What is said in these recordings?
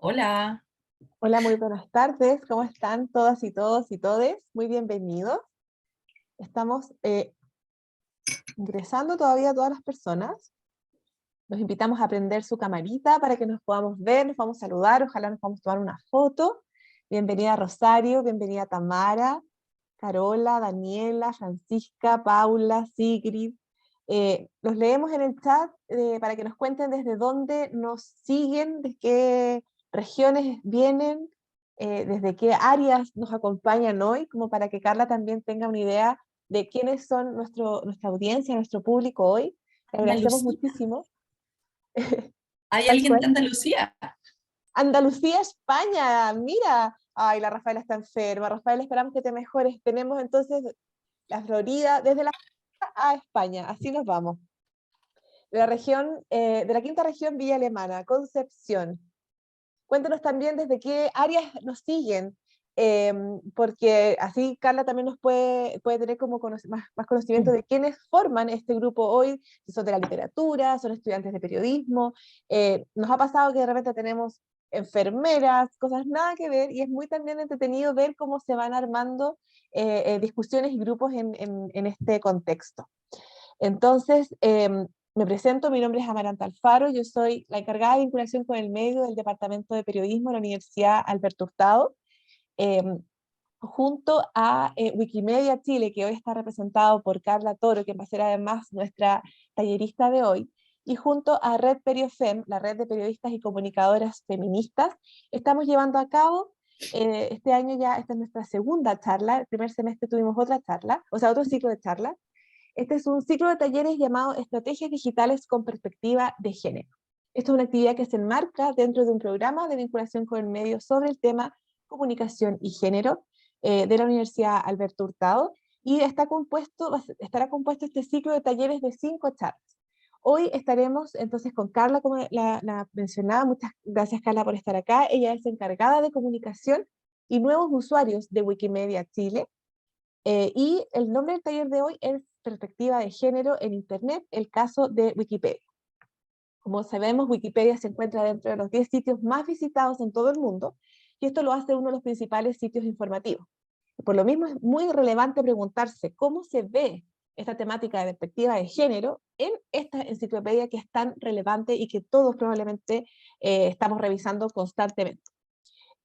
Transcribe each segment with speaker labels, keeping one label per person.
Speaker 1: Hola,
Speaker 2: Hola, muy buenas tardes. ¿Cómo están todas y todos y todes? Muy bienvenidos. Estamos ingresando todavía a todas las personas. Los invitamos a prender su camarita para que nos podamos ver, nos podamos saludar, ojalá nos podamos tomar una foto. Bienvenida Rosario, bienvenida Tamara, Carola, Daniela, Francisca, Paula, Sigrid. Los leemos en el chat para que nos cuenten desde dónde nos siguen, de qué regiones vienen, desde qué áreas nos acompañan hoy, como para que Carla también tenga una idea de quiénes son nuestra audiencia, nuestro público hoy. Le agradecemos
Speaker 1: Andalucía.
Speaker 2: muchísimo.
Speaker 1: ¿Hay
Speaker 2: ¿Cuál
Speaker 1: alguien
Speaker 2: fue?
Speaker 1: de Andalucía?
Speaker 2: Andalucía, España, mira. Ay, la Rafaela está enferma. Rafaela, esperamos que te mejores. Tenemos entonces la Florida, desde la a España, así nos vamos. De la región, de la quinta región, Villa Alemana, Concepción. Cuéntanos también desde qué áreas nos siguen, eh, porque así Carla también nos puede tener como más conocimiento
Speaker 1: Mm.
Speaker 2: de quiénes forman este grupo hoy, si son de la literatura, son estudiantes de periodismo. Nos ha pasado que de repente tenemos enfermeras, cosas nada que ver, y es muy también entretenido ver cómo se van armando discusiones y grupos en este contexto. Entonces, me presento, mi nombre es Amaranta Alfaro, yo soy la encargada de vinculación con el medio del Departamento de Periodismo de la Universidad Alberto Hurtado, eh, junto a Wikimedia Chile, que hoy está representado por Carla Toro, que va a ser además nuestra tallerista de hoy, y junto a Red Periofem, la red de periodistas y comunicadoras feministas, estamos llevando a cabo, este año ya, esta es nuestra segunda charla, el primer semestre tuvimos otra charla, o sea, otro ciclo de charlas. Este es un ciclo de talleres llamado Estrategias Digitales con Perspectiva de Género. Esto es una actividad que se enmarca dentro de un programa de vinculación con el medio sobre el tema comunicación y género de la Universidad Alberto Hurtado, y estará compuesto este ciclo de talleres de 5 charlas. Hoy estaremos entonces con Carla, como la mencionaba. Muchas gracias, Carla, por estar acá. Ella es encargada de comunicación y nuevos usuarios de Wikimedia Chile, y el nombre del taller de hoy es Perspectiva de Género en Internet, el caso de Wikipedia. Como sabemos, Wikipedia se encuentra dentro de los 10 sitios más visitados en todo el mundo, y esto lo hace uno de los principales sitios informativos. Por lo mismo, es muy relevante preguntarse cómo se ve esta temática de perspectiva de género en esta enciclopedia que es tan relevante y que todos probablemente estamos revisando constantemente.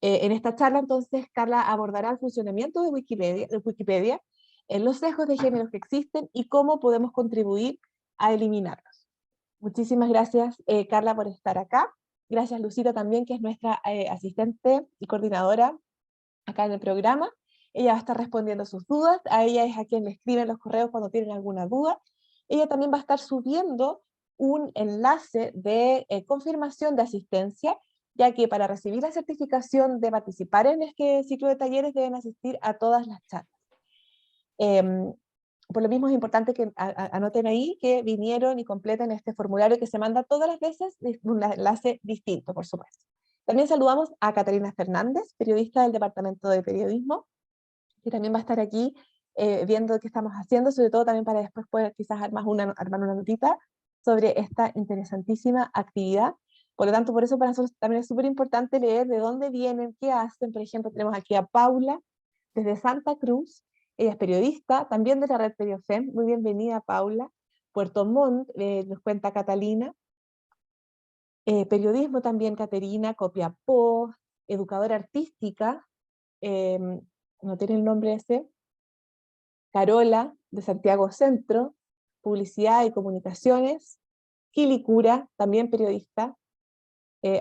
Speaker 2: En esta charla, entonces, Carla abordará el funcionamiento de Wikipedia, los sesgos de género que existen y cómo podemos contribuir a eliminarlos. Muchísimas gracias, Carla, por estar acá. Gracias, Lucita, también, que es nuestra asistente y coordinadora acá en el programa. Ella va a estar respondiendo sus dudas. A ella es a quien le escriben los correos cuando tienen alguna duda. Ella también va a estar subiendo un enlace de confirmación de asistencia, ya que para recibir la certificación de participar en este ciclo de talleres deben asistir a todas las charlas. Por lo mismo es importante que anoten ahí que vinieron y completen este formulario que se manda todas las veces, un enlace distinto, por supuesto. También saludamos a Catalina Fernández, periodista del Departamento de Periodismo, que también va a estar aquí viendo qué estamos haciendo, sobre todo también para después poder quizás armar una notita sobre esta interesantísima actividad. Por lo tanto, por eso para nosotros también es súper importante leer de dónde vienen, qué hacen. Por ejemplo, tenemos aquí a Paula, desde Santa Cruz. Ella es periodista, también de la red Periofem. Muy bienvenida, Paula. Puerto Montt, nos cuenta Catalina. Periodismo también, Caterina. Copiapó, educadora artística, eh, no tiene el nombre ese. Carola, de Santiago Centro. Publicidad y comunicaciones. Quilicura, también periodista.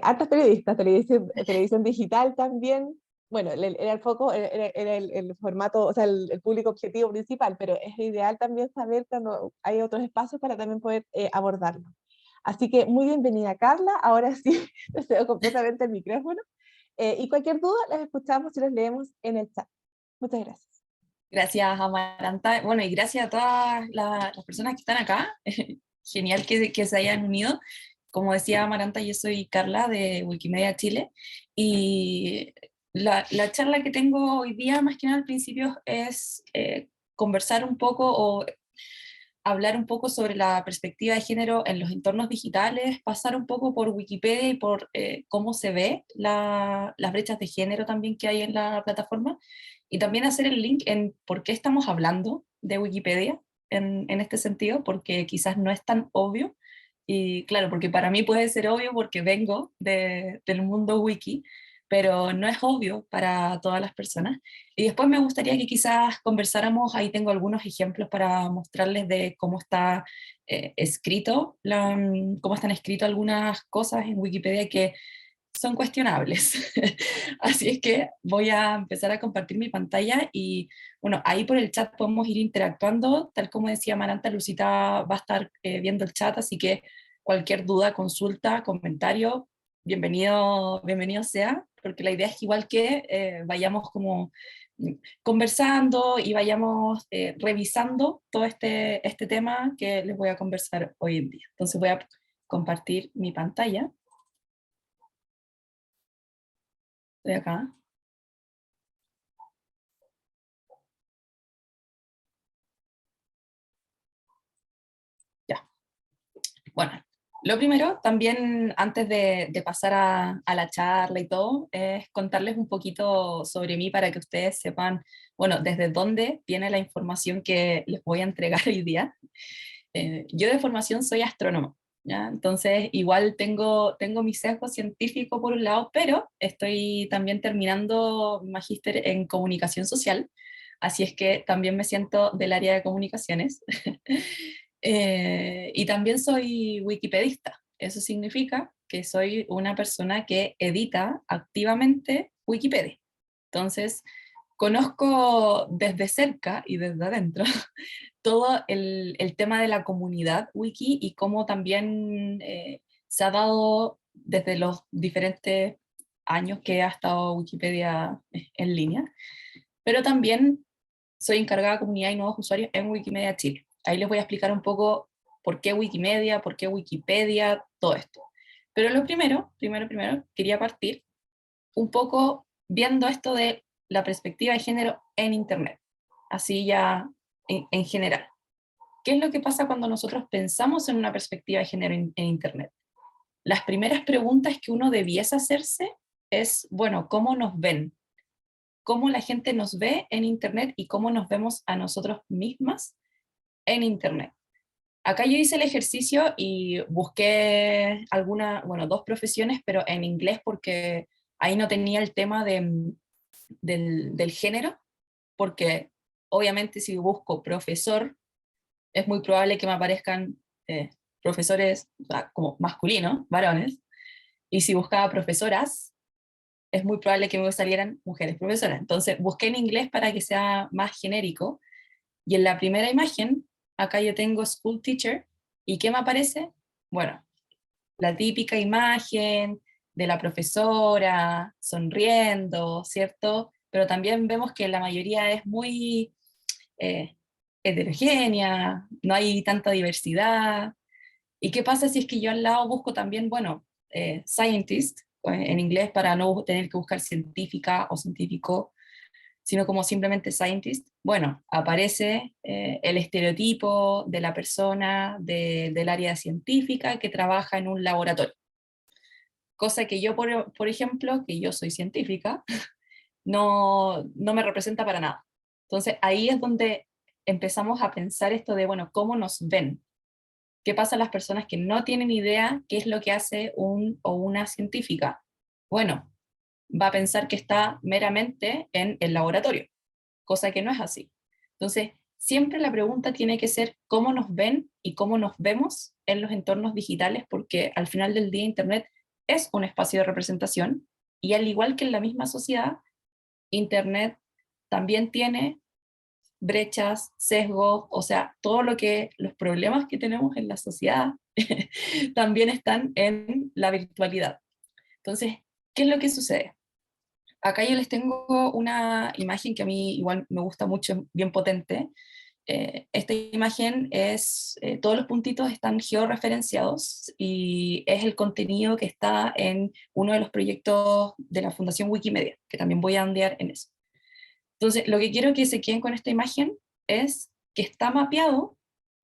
Speaker 2: Hartas periodistas, televisión digital también. Bueno, era el foco, era el formato, o sea, el público objetivo principal, pero es ideal también saber cuando hay otros espacios para también poder abordarlo. Así que muy bienvenida, Carla. Ahora sí, te cedo completamente el micrófono. Y cualquier duda, las escuchamos y las leemos en el chat. Muchas gracias.
Speaker 1: Gracias, Amaranta. Bueno, y gracias a todas las personas que están acá. Genial que se hayan unido. Como decía Amaranta, yo soy Carla de Wikimedia Chile, y la charla que tengo hoy día, más que nada al principio, es conversar un poco o hablar un poco sobre la perspectiva de género en los entornos digitales, pasar un poco por Wikipedia y por cómo se ve las brechas de género también que hay en la plataforma, y también hacer el link en por qué estamos hablando de Wikipedia en este sentido, porque quizás no es tan obvio, y claro, porque para mí puede ser obvio porque vengo del mundo wiki, pero no es obvio para todas las personas. Y después me gustaría que quizás conversáramos, ahí tengo algunos ejemplos para mostrarles de cómo está escrito, cómo están escritas algunas cosas en Wikipedia que son cuestionables. Así es que voy a empezar a compartir mi pantalla y bueno, ahí por el chat podemos ir interactuando, tal como decía Maranta, Lucita va a estar viendo el chat, así que cualquier duda, consulta, comentario, bienvenido sea, porque la idea es que igual que vayamos como conversando y vayamos revisando todo este tema que les voy a conversar hoy en día. Entonces voy a compartir mi pantalla. Estoy acá. Ya. Bueno, lo primero, también antes de pasar a la charla y todo, es contarles un poquito sobre mí para que ustedes sepan, bueno, desde dónde viene la información que les voy a entregar hoy día. Yo de formación soy astrónomo, ¿ya? Entonces igual tengo mi sesgo científico por un lado, pero estoy también terminando mi magíster en comunicación social, así es que también me siento del área de comunicaciones. Y también soy wikipedista. Eso significa que soy una persona que edita activamente Wikipedia. Entonces, conozco desde cerca y desde adentro todo el tema de la comunidad wiki y cómo también se ha dado desde los diferentes años que ha estado Wikipedia en línea, pero también soy encargada de comunidad y nuevos usuarios en Wikimedia Chile. Ahí les voy a explicar un poco por qué Wikimedia, por qué Wikipedia, todo esto. Pero lo primero, quería partir un poco viendo esto de la perspectiva de género en Internet, así ya en general. ¿Qué es lo que pasa cuando nosotros pensamos en una perspectiva de género en Internet? Las primeras preguntas que uno debiese hacerse es, bueno, ¿cómo nos ven? ¿Cómo la gente nos ve en Internet y cómo nos vemos a nosotros mismas en Internet? Acá yo hice el ejercicio y busqué bueno, dos profesiones, pero en inglés porque ahí no tenía el tema del género, porque obviamente si busco profesor, es muy probable que me aparezcan profesores, o sea, como masculinos, varones, y si buscaba profesoras, es muy probable que me salieran mujeres profesoras. Entonces busqué en inglés para que sea más genérico, y en la primera imagen, acá yo tengo school teacher, ¿y qué me aparece? Bueno, la típica imagen de la profesora sonriendo, ¿cierto? Pero también vemos que la mayoría es muy eh, heterogénea, no hay tanta diversidad. ¿Y qué pasa si es que yo al lado busco también, bueno, scientist, en inglés para no tener que buscar científica o científico, sino como simplemente scientist? Bueno, aparece el estereotipo de la persona del área científica que trabaja en un laboratorio. Cosa que yo, por ejemplo, que yo soy científica, no me representa para nada. Entonces ahí es donde empezamos a pensar esto de, bueno, ¿cómo nos ven? ¿Qué pasa a las personas que no tienen idea qué es lo que hace un o una científica? Bueno, va a pensar que está meramente en el laboratorio, cosa que no es así. Entonces, siempre la pregunta tiene que ser cómo nos ven y cómo nos vemos en los entornos digitales, porque al final del día Internet es un espacio de representación y al igual que en la misma sociedad, Internet también tiene brechas, sesgos, o sea, todo lo que los problemas que tenemos en la sociedad también están en la virtualidad. Entonces, ¿qué es lo que sucede? Acá yo les tengo una imagen que a mí igual me gusta mucho, bien potente. Esta imagen es, todos los puntitos están georreferenciados y es el contenido que está en uno de los proyectos de la Fundación Wikimedia, que también voy a ondear en eso. Entonces, lo que quiero que se queden con esta imagen es que está mapeado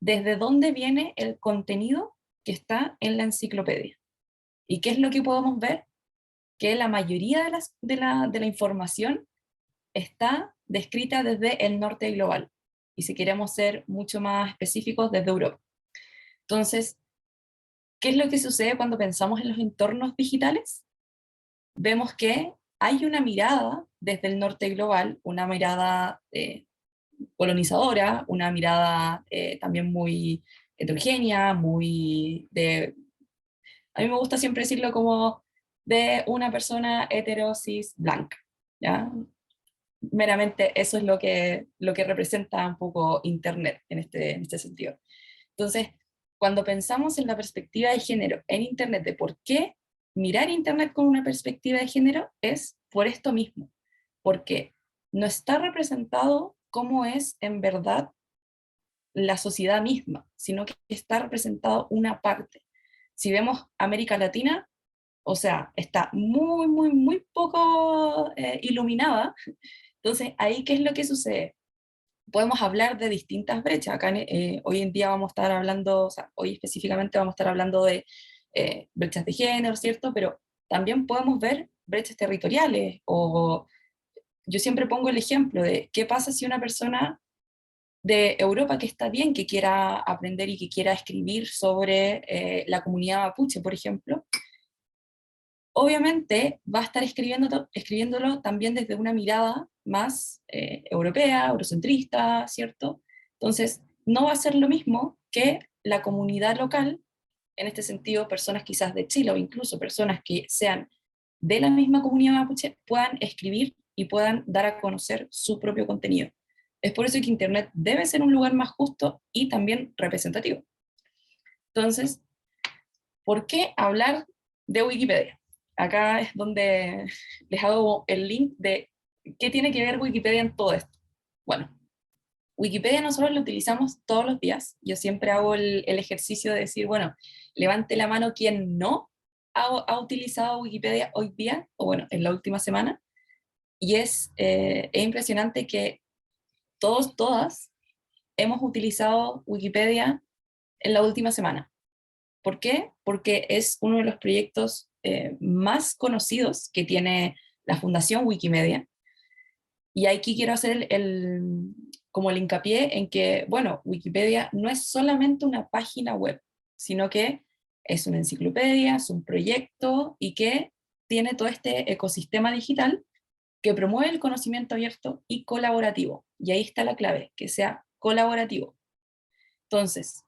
Speaker 1: desde dónde viene el contenido que está en la enciclopedia. ¿Y qué es lo que podemos ver? Que la mayoría de la información está descrita desde el norte global, y si queremos ser mucho más específicos, desde Europa. Entonces, ¿qué es lo que sucede cuando pensamos en los entornos digitales? Vemos que hay una mirada desde el norte global, una mirada colonizadora, una mirada también muy heterogénea, a mí me gusta siempre decirlo como de una persona heterosis blanca, ¿ya? Meramente eso es lo que representa un poco Internet en este sentido. Entonces, cuando pensamos en la perspectiva de género en Internet, de por qué mirar Internet con una perspectiva de género, es por esto mismo, porque no está representado cómo es en verdad la sociedad misma, sino que está representado una parte. Si vemos América Latina, o sea, está muy, muy, muy poco iluminada. Entonces, ahí, ¿qué es lo que sucede? Podemos hablar de distintas brechas. Acá hoy en día vamos a estar hablando, o sea, hoy específicamente vamos a estar hablando de brechas de género, ¿cierto? Pero también podemos ver brechas territoriales, o yo siempre pongo el ejemplo de qué pasa si una persona de Europa, que está bien que quiera aprender y que quiera escribir sobre la comunidad mapuche, por ejemplo, obviamente va a estar escribiéndolo también desde una mirada más europea, eurocentrista, ¿cierto? Entonces, no va a ser lo mismo que la comunidad local, en este sentido, personas quizás de Chile o incluso personas que sean de la misma comunidad mapuche, puedan escribir y puedan dar a conocer su propio contenido. Es por eso que Internet debe ser un lugar más justo y también representativo. Entonces, ¿por qué hablar de Wikipedia? Acá es donde les hago el link de qué tiene que ver Wikipedia en todo esto. Bueno, Wikipedia nosotros lo utilizamos todos los días. Yo siempre hago el ejercicio de decir, bueno, levante la mano quien no ha utilizado Wikipedia hoy día, o bueno, en la última semana. Y es impresionante que todos, todas, hemos utilizado Wikipedia en la última semana. ¿Por qué? Porque es uno de los proyectos más conocidos que tiene la Fundación Wikimedia. Y aquí quiero hacer como el hincapié en que, bueno, Wikipedia no es solamente una página web, sino que es una enciclopedia, es un proyecto y que tiene todo este ecosistema digital que promueve el conocimiento abierto y colaborativo. Y ahí está la clave, que sea colaborativo. Entonces,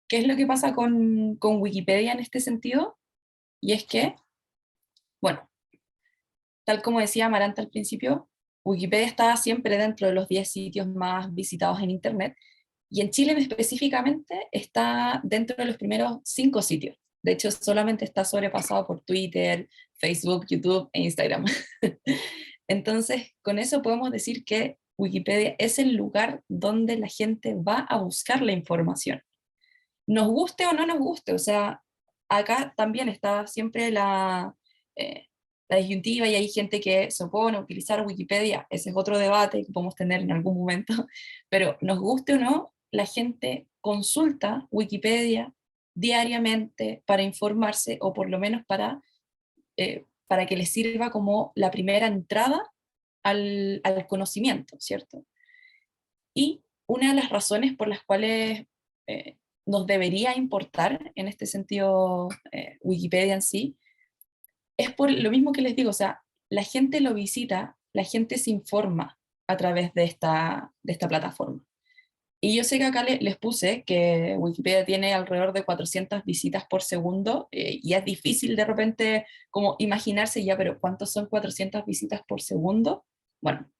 Speaker 1: ¿qué es lo que pasa con Wikipedia en este sentido? Y es que, bueno, tal como decía Amaranta al principio, Wikipedia está siempre dentro de los 10 sitios más visitados en Internet, y en Chile específicamente está dentro de los primeros 5 sitios. De hecho, solamente está sobrepasado por Twitter, Facebook, YouTube e Instagram. Entonces, con eso podemos decir que Wikipedia es el lugar donde la gente va a buscar la información. Nos guste o no nos guste, o sea, acá también está siempre eh, la disyuntiva, y hay gente que se opone a utilizar Wikipedia, ese es otro debate que podemos tener en algún momento, pero nos guste o no, la gente consulta Wikipedia diariamente para informarse, o por lo menos para que les sirva como la primera entrada al conocimiento, ¿cierto? Y una de las razones por las cuales nos debería importar, en este sentido, Wikipedia en sí, es por lo mismo que les digo, o sea, la gente lo visita, la gente se informa a través de esta plataforma. Y yo sé que acá les puse que Wikipedia tiene alrededor de 400 visitas por segundo, y es difícil de repente como imaginarse ya, pero ¿cuántos son 400 visitas por segundo? Bueno,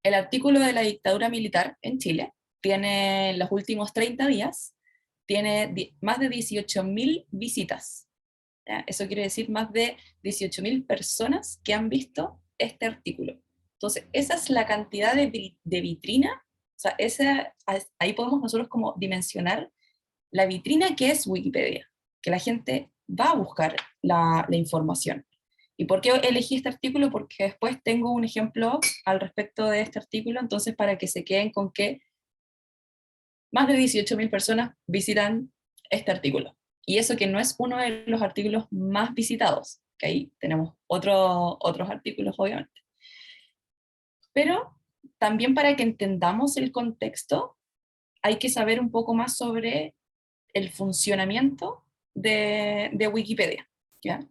Speaker 1: el artículo de la dictadura militar en Chile tiene los últimos 30 días, tiene más de 18.000 visitas. ¿Ya? Eso quiere decir más de 18.000 personas que han visto este artículo. Entonces, esa es la cantidad de vitrina, o sea, ahí podemos nosotros como dimensionar la vitrina que es Wikipedia, que la gente va a buscar la información. ¿Y por qué elegí este artículo? Porque después tengo un ejemplo al respecto de este artículo, entonces para que se queden con que más de 18.000 personas visitan este artículo. Y eso que no es uno de los artículos más visitados, que ahí tenemos otros artículos, obviamente. Pero también para que entendamos el contexto, hay que saber un poco más sobre el funcionamiento de Wikipedia, ¿ya?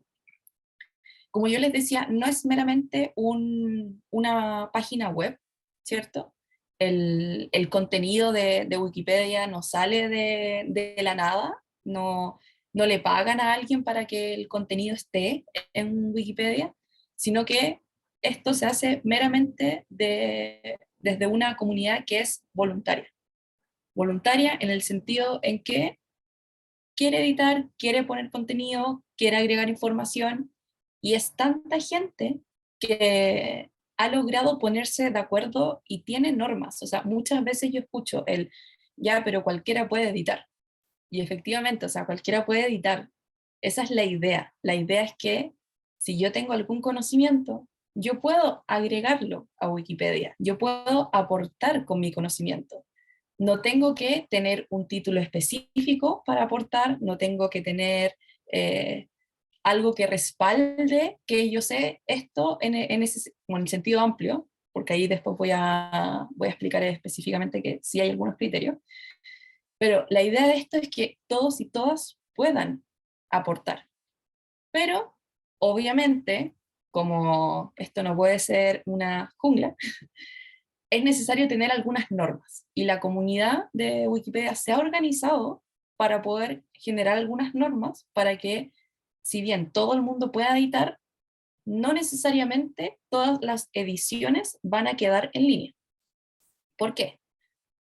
Speaker 1: Como yo les decía, no es meramente una página web, ¿cierto? El contenido de Wikipedia no sale de la nada, no le pagan a alguien para que el contenido esté en Wikipedia, sino que esto se hace meramente desde una comunidad que es voluntaria. Voluntaria en el sentido en que quiere editar, quiere poner contenido, quiere agregar información, y es tanta gente que ha logrado ponerse de acuerdo y tiene normas. O sea, muchas veces yo escucho ya, pero cualquiera puede editar. Y efectivamente, o sea, cualquiera puede editar. Esa es la idea. La idea es que si yo tengo algún conocimiento, yo puedo agregarlo a Wikipedia, yo puedo aportar con mi conocimiento. No tengo que tener un título específico para aportar, no tengo que tener eh, algo que respalde que yo sé esto en el sentido amplio, porque ahí después voy a explicar específicamente que sí hay algunos criterios, pero la idea de esto es que todos y todas puedan aportar. Pero, obviamente, como esto no puede ser una jungla, es necesario tener algunas normas. Y la comunidad de Wikipedia se ha organizado para poder generar algunas normas para que, si bien todo el mundo pueda editar, no necesariamente todas las ediciones van a quedar en línea. ¿Por qué?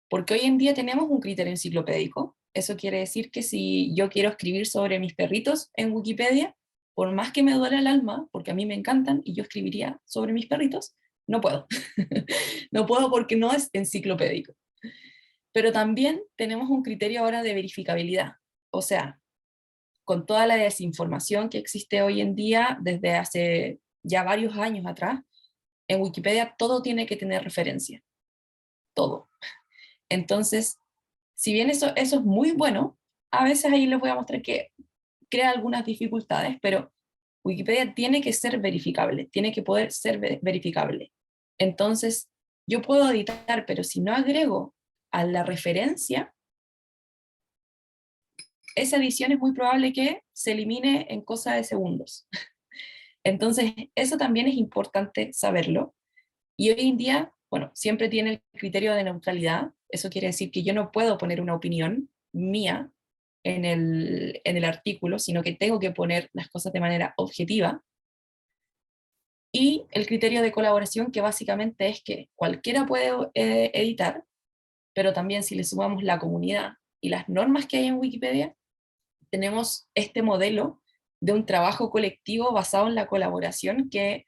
Speaker 1: Porque hoy en día tenemos un criterio enciclopédico. Eso quiere decir que si yo quiero escribir sobre mis perritos en Wikipedia, por más que me duele el alma, porque a mí me encantan y yo escribiría sobre mis perritos, no puedo. No puedo porque no es enciclopédico. Pero también tenemos un criterio ahora de verificabilidad. O sea, con toda la desinformación que existe hoy en día, desde hace ya varios años atrás, en Wikipedia todo tiene que tener referencia. Todo. Entonces, si bien eso es muy bueno, a veces ahí les voy a mostrar que crea algunas dificultades, pero Wikipedia tiene que ser verificable, tiene que poder ser verificable. Entonces, yo puedo editar, pero si no agrego a la referencia, esa edición es muy probable que se elimine en cosa de segundos. Entonces, eso también es importante saberlo. Y hoy en día, bueno, siempre tiene el criterio de neutralidad. Eso quiere decir que yo no puedo poner una opinión mía en el artículo, sino que tengo que poner las cosas de manera objetiva. Y el criterio de colaboración, que básicamente es que cualquiera puede editar, pero también si le sumamos la comunidad y las normas que hay en Wikipedia, tenemos este modelo de un trabajo colectivo basado en la colaboración que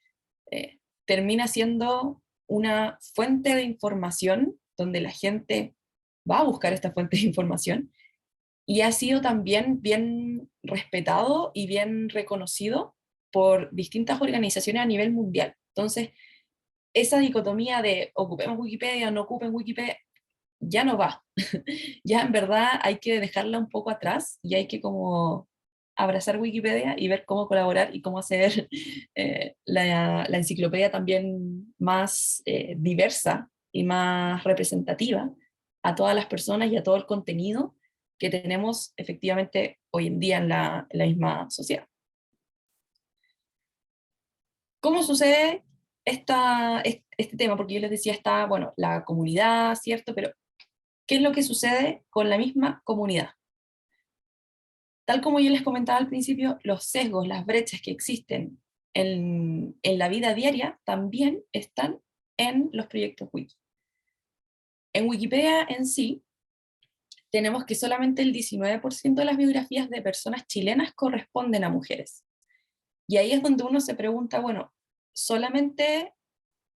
Speaker 1: termina siendo una fuente de información donde la gente va a buscar esta fuente de información, y ha sido también bien respetado y bien reconocido por distintas organizaciones a nivel mundial. Entonces, esa dicotomía de ocupemos Wikipedia o no ocupen Wikipedia ya no va. Ya en verdad hay que dejarla un poco atrás y hay que como abrazar Wikipedia y ver cómo colaborar y cómo hacer la enciclopedia también más diversa y más representativa a todas las personas y a todo el contenido que tenemos efectivamente hoy en día en la misma sociedad. ¿Cómo sucede este tema? Porque yo les decía, está, bueno, la comunidad, ¿cierto? Pero ¿qué es lo que sucede con la misma comunidad? Tal como yo les comentaba al principio, los sesgos, las brechas que existen en la vida diaria también están en los proyectos Wiki. En Wikipedia en sí, tenemos que solamente el 19% de las biografías de personas chilenas corresponden a mujeres. Y ahí es donde uno se pregunta, bueno, solamente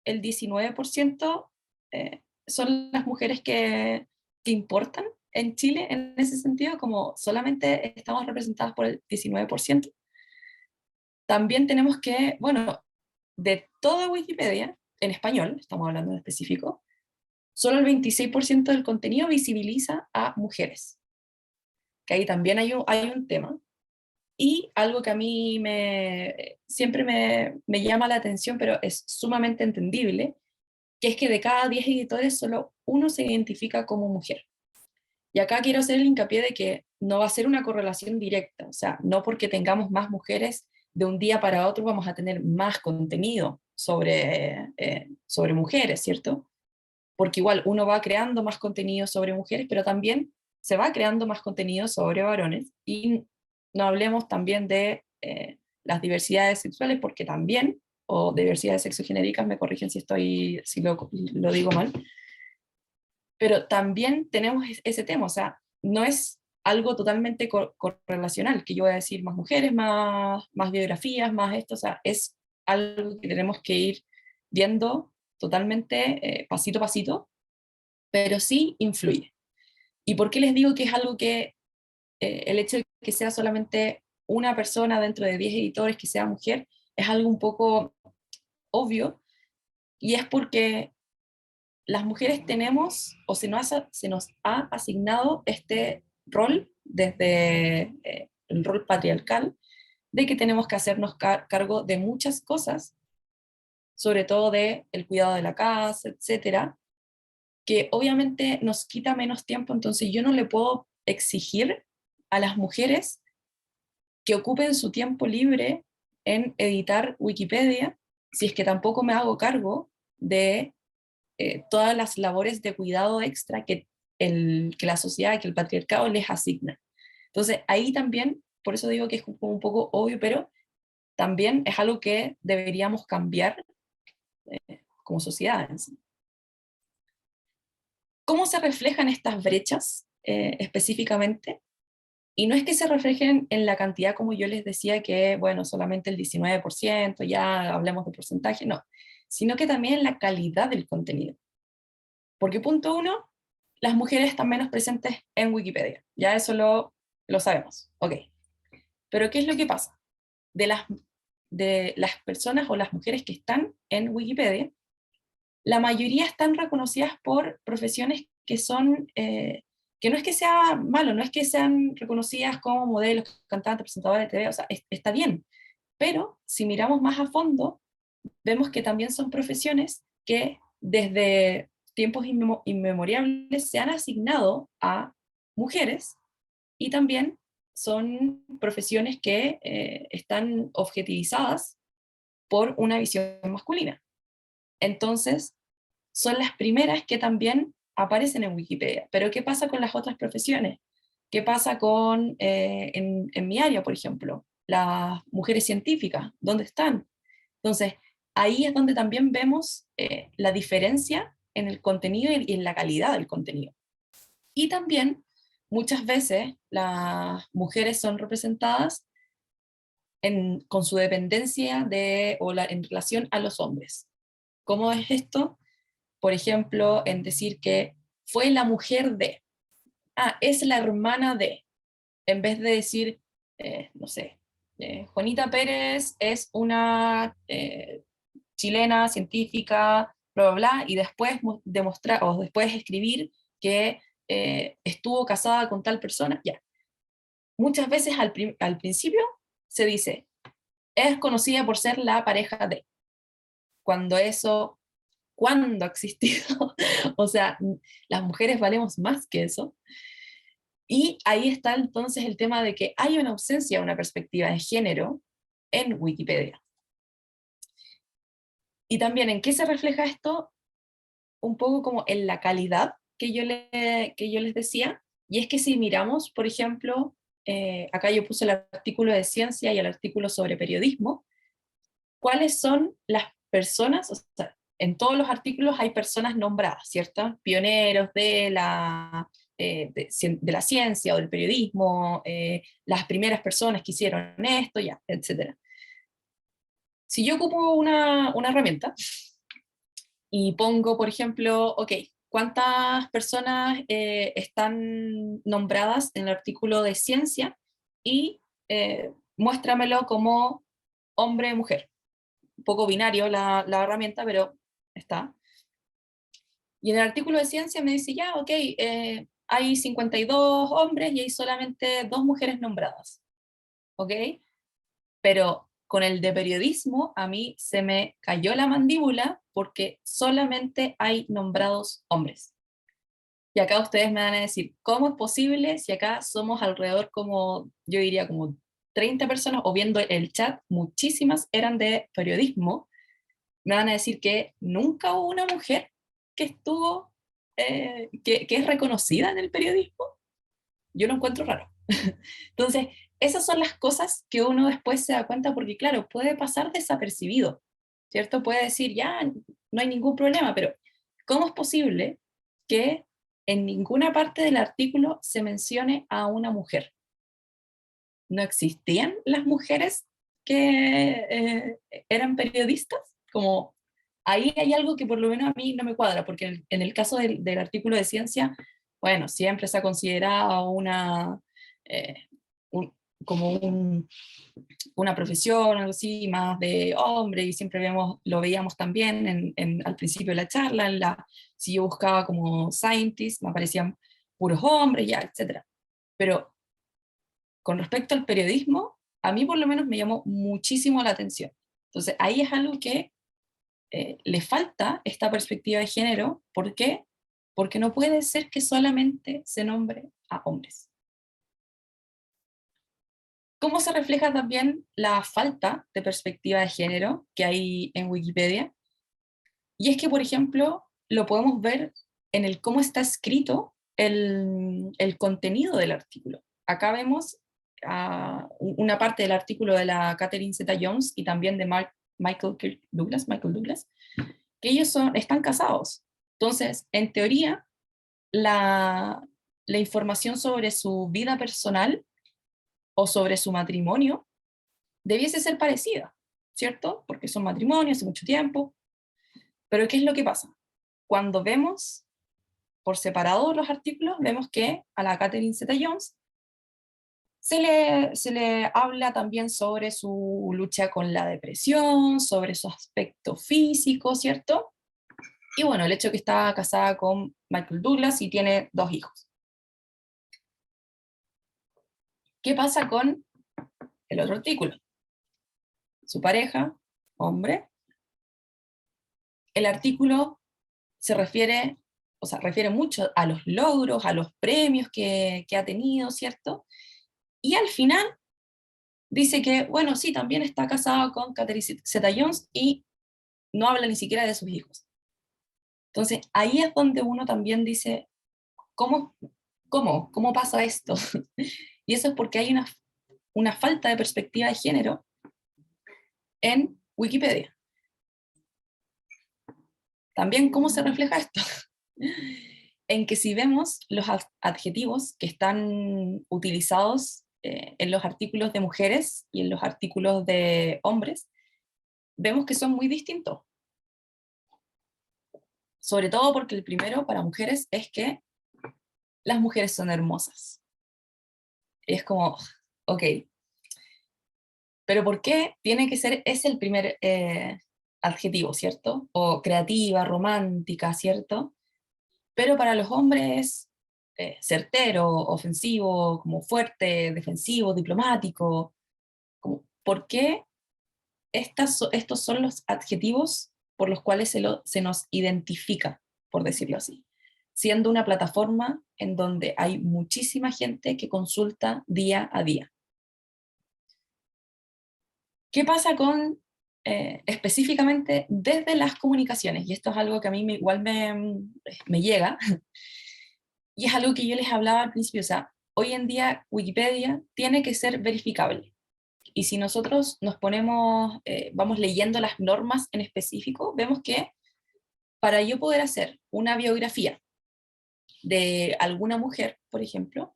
Speaker 1: el 19% son las mujeres que importan en Chile en ese sentido, como solamente estamos representadas por el 19%. También tenemos que, bueno, de toda Wikipedia, en español, estamos hablando en específico, solo el 26% del contenido visibiliza a a mujeres, que ahí también hay un tema. Y algo que a mí siempre me llama la atención, pero es sumamente entendible, que es que de cada 10 editores solo uno se identifica como mujer. Y acá quiero hacer el hincapié de que no va a ser una correlación directa, o sea, no porque tengamos más mujeres de un día para otro vamos a tener más contenido sobre mujeres, ¿cierto? Porque igual uno va creando más contenido sobre mujeres, pero también se va creando más contenido sobre varones, y no hablemos también de las diversidades sexuales, porque también, o diversidades sexogenéricas, me corrigen si lo digo mal, pero también tenemos ese tema, o sea, no es algo totalmente correlacional, que yo voy a decir más mujeres, más biografías, más esto, o sea, es algo que tenemos que ir viendo totalmente pasito a pasito, pero sí influye. ¿Y por qué les digo que es algo que el hecho de que sea solamente una persona dentro de 10 editores que sea mujer es algo un poco obvio? Y es porque las mujeres tenemos, o se nos ha asignado este rol desde el rol patriarcal, de que tenemos que hacernos cargo de muchas cosas, sobre todo de el cuidado de la casa, etcétera, que obviamente nos quita menos tiempo. Entonces yo no le puedo exigir a las mujeres que ocupen su tiempo libre en editar Wikipedia, si es que tampoco me hago cargo de todas las labores de cuidado extra que la sociedad, que el patriarcado les asigna. Entonces ahí también, por eso digo que es un poco obvio, pero también es algo que deberíamos cambiar como sociedad en sí. ¿Cómo se reflejan estas brechas específicamente? Y no es que se reflejen en la cantidad, como yo les decía, que, bueno, solamente el 19%, ya hablemos de porcentaje, no, sino que también en la calidad del contenido. Porque punto uno, las mujeres están menos presentes en Wikipedia, ya eso lo sabemos, ok. Pero ¿qué es lo que pasa? De las personas o las mujeres que están en Wikipedia, la mayoría están reconocidas por profesiones que son, que no es que sea malo, no es que sean reconocidas como modelos, cantantes, presentadoras de TV, o sea, está bien, pero si miramos más a fondo, vemos que también son profesiones que desde tiempos inmemoriales se han asignado a mujeres, y también son profesiones que están objetivizadas por una visión masculina. Entonces, son las primeras que también aparecen en Wikipedia. Pero ¿qué pasa con las otras profesiones? ¿Qué pasa en mi área, por ejemplo? Las mujeres científicas, ¿dónde están? Entonces, ahí es donde también vemos la diferencia en el contenido y en la calidad del contenido. Y también, muchas veces, las mujeres son representadas con su dependencia en relación a los hombres. ¿Cómo es esto? Por ejemplo, en decir que fue la mujer de, es la hermana de, en vez de decir, no sé, Juanita Pérez es una chilena, científica, bla, bla, bla, y después demostrar, o después escribir que estuvo casada con tal persona, ya. Muchas veces al principio se dice, es conocida por ser la pareja de, cuando eso, ¿cuándo ha existido? O sea, las mujeres valemos más que eso. Y ahí está entonces el tema de que hay una ausencia de una perspectiva de género en Wikipedia. Y también, ¿en qué se refleja esto? Un poco como en la calidad que yo les decía, y es que si miramos, por ejemplo, acá yo puse el artículo de ciencia y el artículo sobre periodismo, ¿cuáles son las personas? O sea, en todos los artículos hay personas nombradas, ¿cierto? Pioneros de la ciencia o del periodismo, las primeras personas que hicieron esto, ya, etc. Si yo ocupo una herramienta y pongo, por ejemplo, ok, ¿cuántas personas están nombradas en el artículo de ciencia? Y muéstramelo como hombre-mujer. Un poco binario la herramienta, pero está. Y en el artículo de ciencia me dice, ya, ok, hay 52 hombres y hay solamente 2 mujeres nombradas, ¿ok? Pero con el de periodismo a mí se me cayó la mandíbula porque solamente hay nombrados hombres. Y acá ustedes me van a decir, ¿cómo es posible si acá somos alrededor como, yo diría como 30 personas, o viendo el chat, muchísimas eran de periodismo? Me van a decir que nunca hubo una mujer que estuvo, que es reconocida en el periodismo. Yo lo encuentro raro. Entonces, esas son las cosas que uno después se da cuenta, porque claro, puede pasar desapercibido, ¿cierto? Puede decir, ya, no hay ningún problema, pero ¿cómo es posible que en ninguna parte del artículo se mencione a una mujer? ¿No existían las mujeres que eran periodistas? Como ahí hay algo que por lo menos a mí no me cuadra, porque en el caso del artículo de ciencia, bueno, siempre se ha considerado eh, un- como una profesión, algo así, más de hombre, y siempre lo veíamos también al principio de la charla, si yo buscaba como scientist, me aparecían puros hombres, ya, etcétera. Pero con respecto al periodismo, a mí por lo menos me llamó muchísimo la atención. Entonces, ahí es algo que le falta esta perspectiva de género. ¿Por qué? Porque no puede ser que solamente se nombre a hombres. ¿Cómo se refleja también la falta de perspectiva de género que hay en Wikipedia? Y es que, por ejemplo, lo podemos ver en el cómo está escrito el contenido del artículo. Acá vemos una parte del artículo de la Catherine Zeta-Jones y también de Michael Douglas, que ellos están casados. Entonces, en teoría, la, la información sobre su vida personal o sobre su matrimonio debiese ser parecida, ¿cierto? Porque son matrimonios hace mucho tiempo. Pero ¿qué es lo que pasa? Cuando vemos por separado los artículos, vemos que a la Catherine Zeta-Jones se le habla también sobre su lucha con la depresión, sobre su aspecto físico, ¿cierto? Y bueno, el hecho de que está casada con Michael Douglas y tiene 2 hijos. ¿Qué pasa con el otro artículo? Su pareja, hombre. El artículo se refiere, o sea, refiere mucho a los logros, a los premios que ha tenido, ¿cierto? Y al final dice que, bueno, sí, también está casado con Catherine Zeta-Jones y no habla ni siquiera de sus hijos. Entonces, ahí es donde uno también dice, ¿cómo, cómo pasa esto? Y eso es porque hay una falta de perspectiva de género en Wikipedia. También, ¿cómo se refleja esto? En que si vemos los adjetivos que están utilizados en los artículos de mujeres y en los artículos de hombres, vemos que son muy distintos. Sobre todo porque el primero para mujeres es que las mujeres son hermosas. Y es como, ok, pero ¿por qué tiene que ser ese el primer adjetivo, ¿cierto? O creativa, romántica, ¿cierto? Pero para los hombres certero, ofensivo, como fuerte, defensivo, diplomático. Como, ¿por qué estos son los adjetivos por los cuales se nos identifica, por decirlo así? Siendo una plataforma en donde hay muchísima gente que consulta día a día. ¿Qué pasa con específicamente desde las comunicaciones? Y esto es algo que a mí igual me llega, y es algo que yo les hablaba al principio. O sea, hoy en día Wikipedia tiene que ser verificable. Y si nosotros nos ponemos, vamos leyendo las normas en específico, vemos que para yo poder hacer una biografía de alguna mujer, por ejemplo,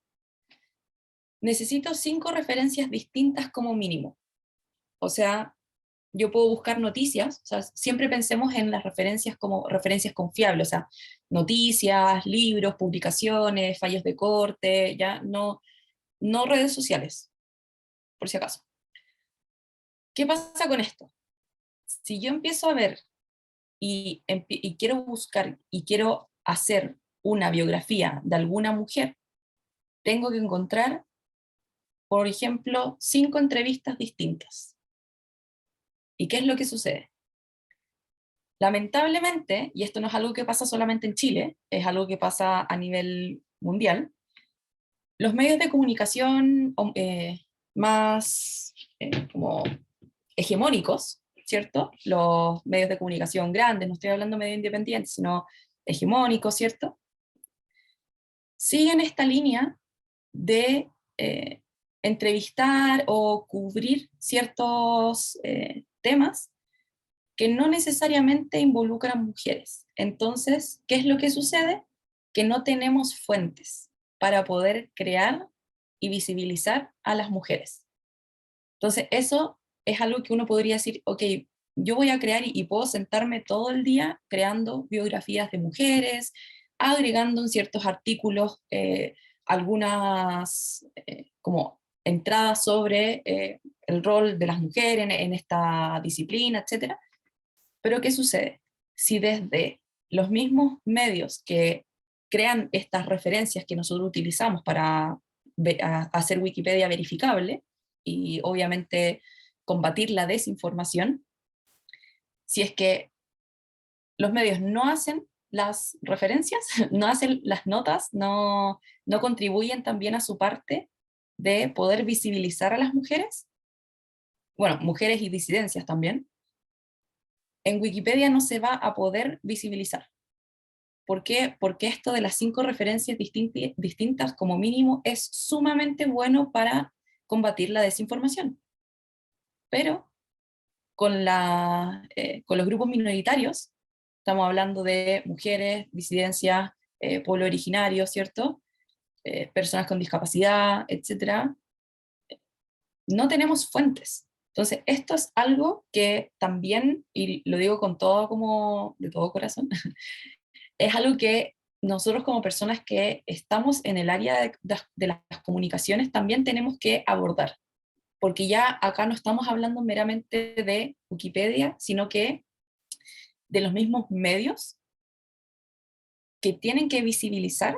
Speaker 1: necesito 5 referencias distintas como mínimo. O sea, yo puedo buscar noticias, o sea, siempre pensemos en las referencias como referencias confiables, o sea, noticias, libros, publicaciones, fallos de corte, ya no redes sociales, por si acaso. ¿Qué pasa con esto? Si yo empiezo a ver y quiero buscar y quiero hacer una biografía de alguna mujer, tengo que encontrar, por ejemplo, 5 entrevistas distintas. ¿Y qué es lo que sucede? Lamentablemente, y esto no es algo que pasa solamente en Chile, es algo que pasa a nivel mundial, los medios de comunicación más como hegemónicos, ¿cierto? Los medios de comunicación grandes, no estoy hablando de medios independientes, sino hegemónicos, ¿cierto? Siguen esta línea de entrevistar o cubrir ciertos temas que no necesariamente involucran mujeres. Entonces, ¿qué es lo que sucede? Que no tenemos fuentes para poder crear y visibilizar a las mujeres. Entonces, eso es algo que uno podría decir, ok, yo voy a crear y puedo sentarme todo el día creando biografías de mujeres, agregando en ciertos artículos algunas como entradas sobre el rol de las mujeres en esta disciplina, etcétera. Pero ¿qué sucede? Si desde los mismos medios que crean estas referencias que nosotros utilizamos para hacer Wikipedia verificable y obviamente combatir la desinformación, si es que los medios no hacen las referencias, no hacen las notas, no contribuyen también a su parte de poder visibilizar a las mujeres, bueno, mujeres y disidencias también, en Wikipedia no se va a poder visibilizar. ¿Por qué? Porque esto de las 5 referencias distintas como mínimo es sumamente bueno para combatir la desinformación. Pero con los grupos minoritarios, estamos hablando de mujeres, disidencias, pueblo originario, ¿cierto? Personas con discapacidad, etcétera, no tenemos fuentes. Entonces, esto es algo que también, y lo digo con todo como de todo corazón, es algo que nosotros como personas que estamos en el área de las comunicaciones también tenemos que abordar, porque ya acá no estamos hablando meramente de Wikipedia, sino que de los mismos medios que tienen que visibilizar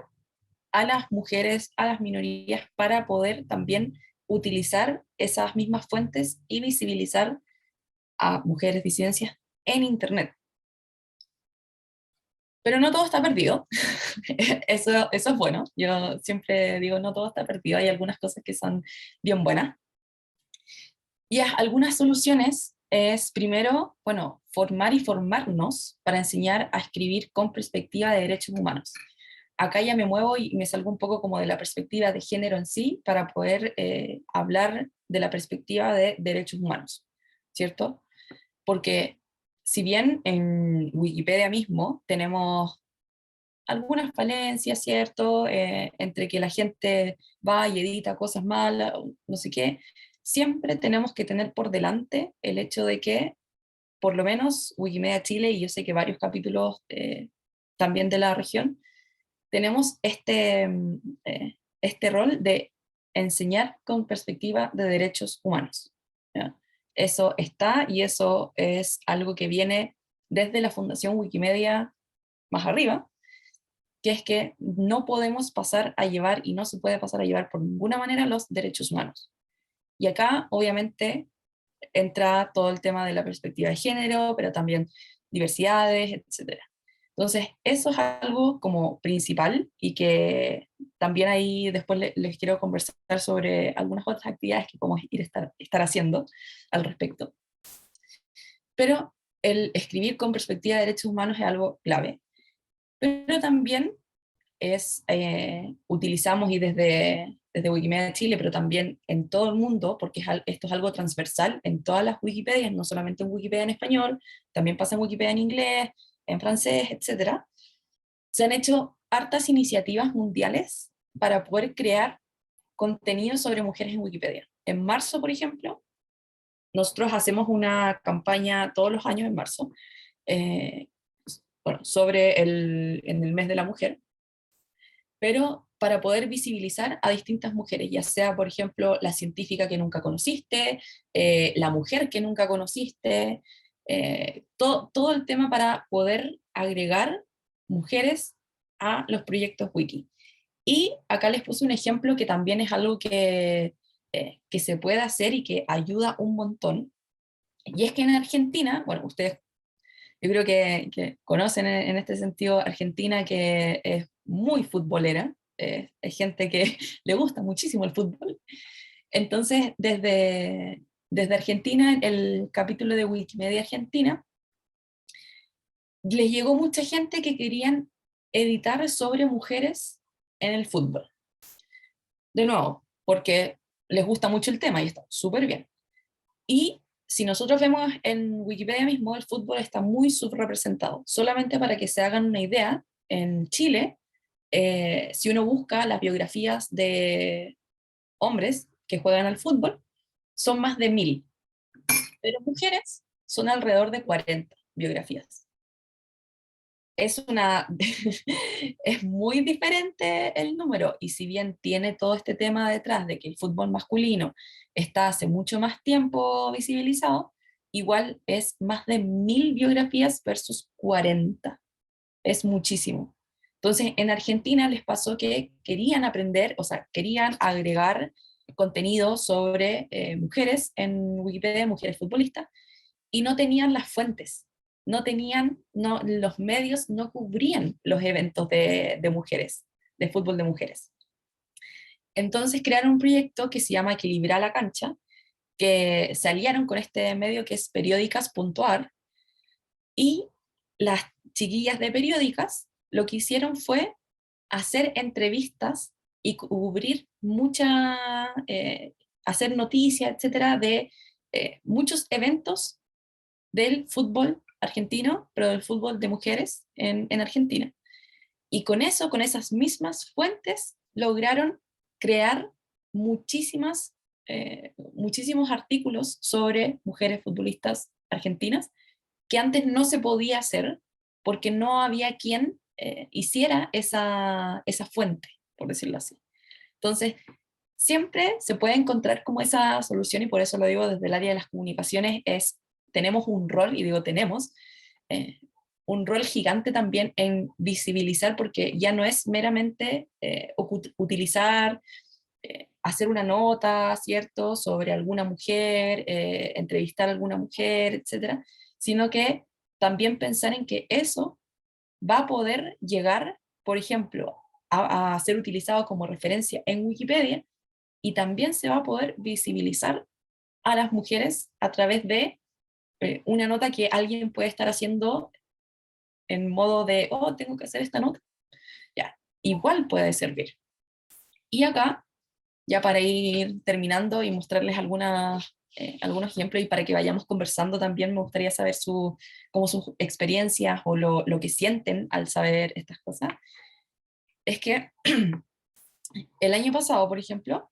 Speaker 1: a las mujeres, a las minorías, para poder también utilizar esas mismas fuentes y visibilizar a mujeres disidencias en Internet. Pero no todo está perdido. Eso es bueno. Yo siempre digo, no todo está perdido. Hay algunas cosas que son bien buenas. Y algunas soluciones es, primero, bueno, formar y formarnos para enseñar a escribir con perspectiva de derechos humanos. Acá ya me muevo y me salgo un poco como de la perspectiva de género en sí para poder hablar de la perspectiva de derechos humanos, ¿cierto? Porque si bien en Wikipedia mismo tenemos algunas falencias, ¿cierto? Entre que la gente va y edita cosas malas, no sé qué, siempre tenemos que tener por delante el hecho de que, por lo menos Wikimedia Chile, y yo sé que varios capítulos también de la región, tenemos este rol de enseñar con perspectiva de derechos humanos. ¿Ya? Eso está y eso es algo que viene desde la Fundación Wikimedia más arriba, que es que no podemos pasar a llevar y no se puede pasar a llevar por ninguna manera los derechos humanos. Y acá, obviamente, entra todo el tema de la perspectiva de género, pero también diversidades, etcétera. Entonces, eso es algo como principal y que también ahí después les quiero conversar sobre algunas otras actividades que podemos estar haciendo al respecto. Pero el escribir con perspectiva de derechos humanos es algo clave. Pero también utilizamos, y desde Wikimedia Chile, pero también en todo el mundo, porque esto es algo transversal en todas las Wikipedias, no solamente en Wikipedia en español, también pasa en Wikipedia en inglés, en francés, etc. Se han hecho hartas iniciativas mundiales para poder crear contenido sobre mujeres en Wikipedia. En marzo, por ejemplo, nosotros hacemos una campaña todos los años en marzo, eh, bueno, en el mes de la mujer, pero para poder visibilizar a distintas mujeres, ya sea, por ejemplo, la científica que nunca conociste, la mujer que nunca conociste, todo el tema para poder agregar mujeres a los proyectos wiki. Y acá les puse un ejemplo que también es algo que se puede hacer y que ayuda un montón. Y es que en Argentina, bueno, ustedes yo creo que conocen en este sentido Argentina, que es muy futbolera, es gente que le gusta muchísimo el fútbol. Entonces, desde Argentina, el capítulo de Wikimedia Argentina, les llegó mucha gente que querían editar sobre mujeres en el fútbol. De nuevo, porque les gusta mucho el tema y está súper bien. Y si nosotros vemos en Wikipedia mismo, el fútbol está muy subrepresentado. Solamente para que se hagan una idea, en Chile, si uno busca las biografías de hombres que juegan al fútbol, son más de 1000, pero mujeres son alrededor de 40 biografías. Es una es muy diferente el número, y si bien tiene todo este tema detrás de que el fútbol masculino está hace mucho más tiempo visibilizado, igual es más de 1000 biografías versus 40, es muchísimo. Entonces, en Argentina les pasó que querían aprender, o sea, querían agregar contenido sobre mujeres en Wikipedia, mujeres futbolistas, y no tenían las fuentes, los medios no cubrían los eventos de mujeres, de fútbol de mujeres. Entonces crearon un proyecto que se llama Equilibrar la Cancha, que se aliaron con este medio que es periódicas.ar, y las chiquillas de periódicas lo que hicieron fue hacer entrevistas y cubrir hacer noticias, etcétera, de muchos eventos del fútbol argentino, pero del fútbol de mujeres en Argentina. Y con eso, con esas mismas fuentes, lograron crear muchísimos artículos sobre mujeres futbolistas argentinas, que antes no se podía hacer porque no había quien hiciera esa fuente, por decirlo así. Entonces, siempre se puede encontrar como esa solución, y por eso lo digo desde el área de las comunicaciones, tenemos un rol, y digo tenemos, eh, un rol gigante también en visibilizar, porque ya no es meramente utilizar, hacer una nota, ¿cierto?, sobre alguna mujer, entrevistar a alguna mujer, etcétera, sino que también pensar en que eso va a poder llegar, por ejemplo, a ser utilizado como referencia en Wikipedia, y también se va a poder visibilizar a las mujeres a través de una nota que alguien puede estar haciendo en modo de, oh, tengo que hacer esta nota. Ya, igual puede servir. Y acá, ya para ir terminando y mostrarles algunos ejemplos, y para que vayamos conversando también, me gustaría saber como sus experiencias o lo que sienten al saber estas cosas. Es que el año pasado, por ejemplo,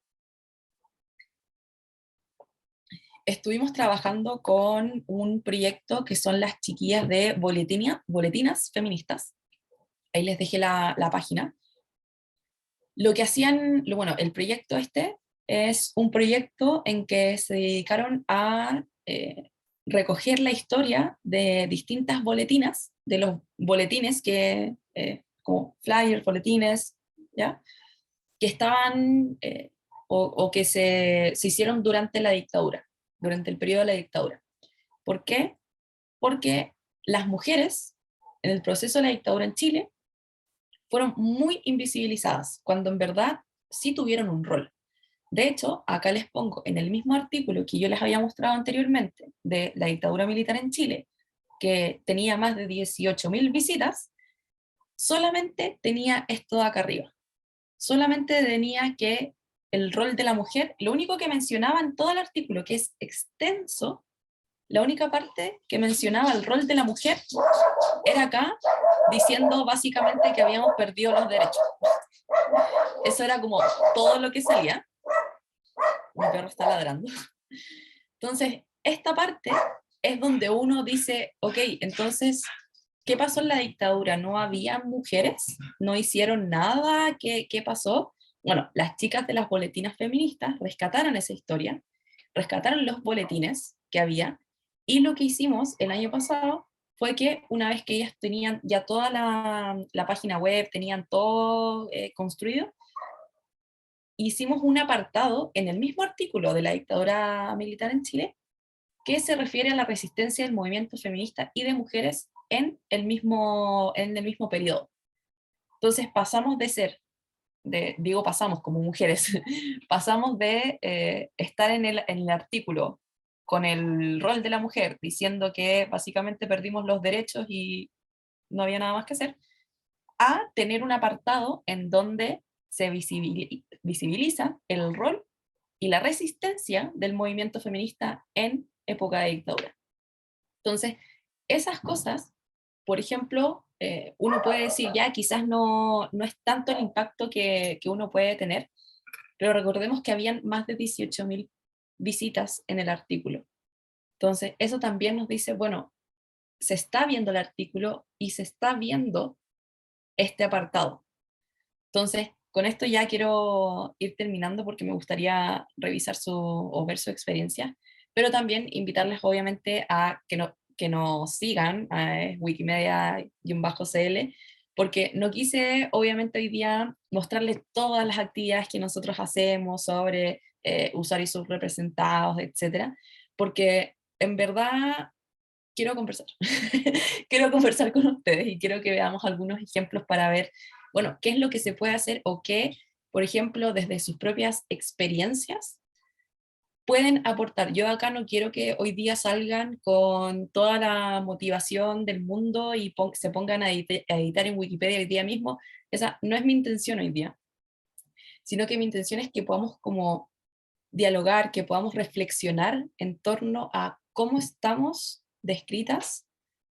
Speaker 1: estuvimos trabajando con un proyecto que son las chiquillas de Boletinas Feministas. Ahí les dejé la página. Lo que hacían, bueno, el proyecto este es un proyecto en que se dedicaron a recoger la historia de distintas boletinas, de los boletines como flyers, boletines, ¿ya?, que estaban o que se hicieron durante la dictadura, durante el periodo de la dictadura. ¿Por qué? Porque las mujeres en el proceso de la dictadura en Chile fueron muy invisibilizadas, cuando en verdad sí tuvieron un rol. De hecho, acá les pongo en el mismo artículo que yo les había mostrado anteriormente de la dictadura militar en Chile, que tenía más de 18.000 visitas, solamente tenía esto de acá arriba. Solamente tenía que el rol de la mujer, lo único que mencionaba en todo el artículo, que es extenso, la única parte que mencionaba el rol de la mujer era acá, diciendo básicamente que habíamos perdido los derechos. Eso era como todo lo que salía. Mi perro está ladrando. Entonces, esta parte es donde uno dice, ok, entonces, ¿qué pasó en la dictadura? ¿No había mujeres? ¿No hicieron nada? ¿Qué pasó? Bueno, las chicas de las boletinas feministas rescataron esa historia, rescataron los boletines que había, y lo que hicimos el año pasado fue que una vez que ellas tenían ya toda la página web, tenían todo construido, hicimos un apartado en el mismo artículo de la dictadura militar en Chile que se refiere a la resistencia del movimiento feminista y de mujeres en el mismo periodo. Entonces pasamos de ser, digo pasamos como mujeres, pasamos de estar en el artículo con el rol de la mujer, diciendo que básicamente perdimos los derechos y no había nada más que hacer, a tener un apartado en donde se visibiliza el rol y la resistencia del movimiento feminista en época de dictadura. Entonces, esas cosas, por ejemplo, uno puede decir, ya quizás no es tanto el impacto que uno puede tener, pero recordemos que habían más de 18.000 visitas en el artículo. Entonces, eso también nos dice, bueno, se está viendo el artículo y se está viendo este apartado. Entonces, con esto ya quiero ir terminando porque me gustaría revisar o ver su experiencia, pero también invitarles obviamente a que nos sigan a Wikimedia-CL, porque no quise obviamente hoy día mostrarles todas las actividades que nosotros hacemos sobre usuarios subrepresentados, etcétera, porque en verdad quiero conversar. Quiero conversar con ustedes y quiero que veamos algunos ejemplos para ver, bueno, qué es lo que se puede hacer o qué, por ejemplo, desde sus propias experiencias pueden aportar. Yo acá no quiero que hoy día salgan con toda la motivación del mundo y se pongan a editar en Wikipedia el día mismo. Esa no es mi intención hoy día, sino que mi intención es que podamos como dialogar, que podamos reflexionar en torno a cómo estamos descritas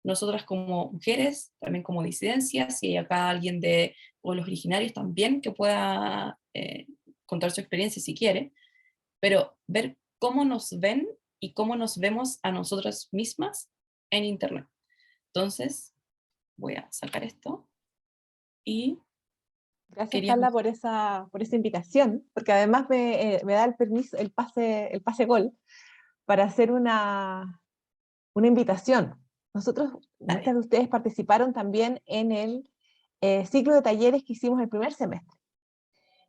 Speaker 1: nosotras como mujeres, también como disidencias, si hay acá alguien de pueblos originarios también que pueda contar su experiencia si quiere, pero ver cómo nos ven y cómo nos vemos a nosotras mismas en Internet. Entonces, voy a sacar esto y
Speaker 2: Gracias,
Speaker 1: quería...
Speaker 2: Carla, por esa invitación, porque además me da el permiso, el pase gol para hacer una invitación. Nosotros, muchas
Speaker 1: Dale.
Speaker 2: de ustedes participaron también en el ciclo de talleres que hicimos el primer semestre,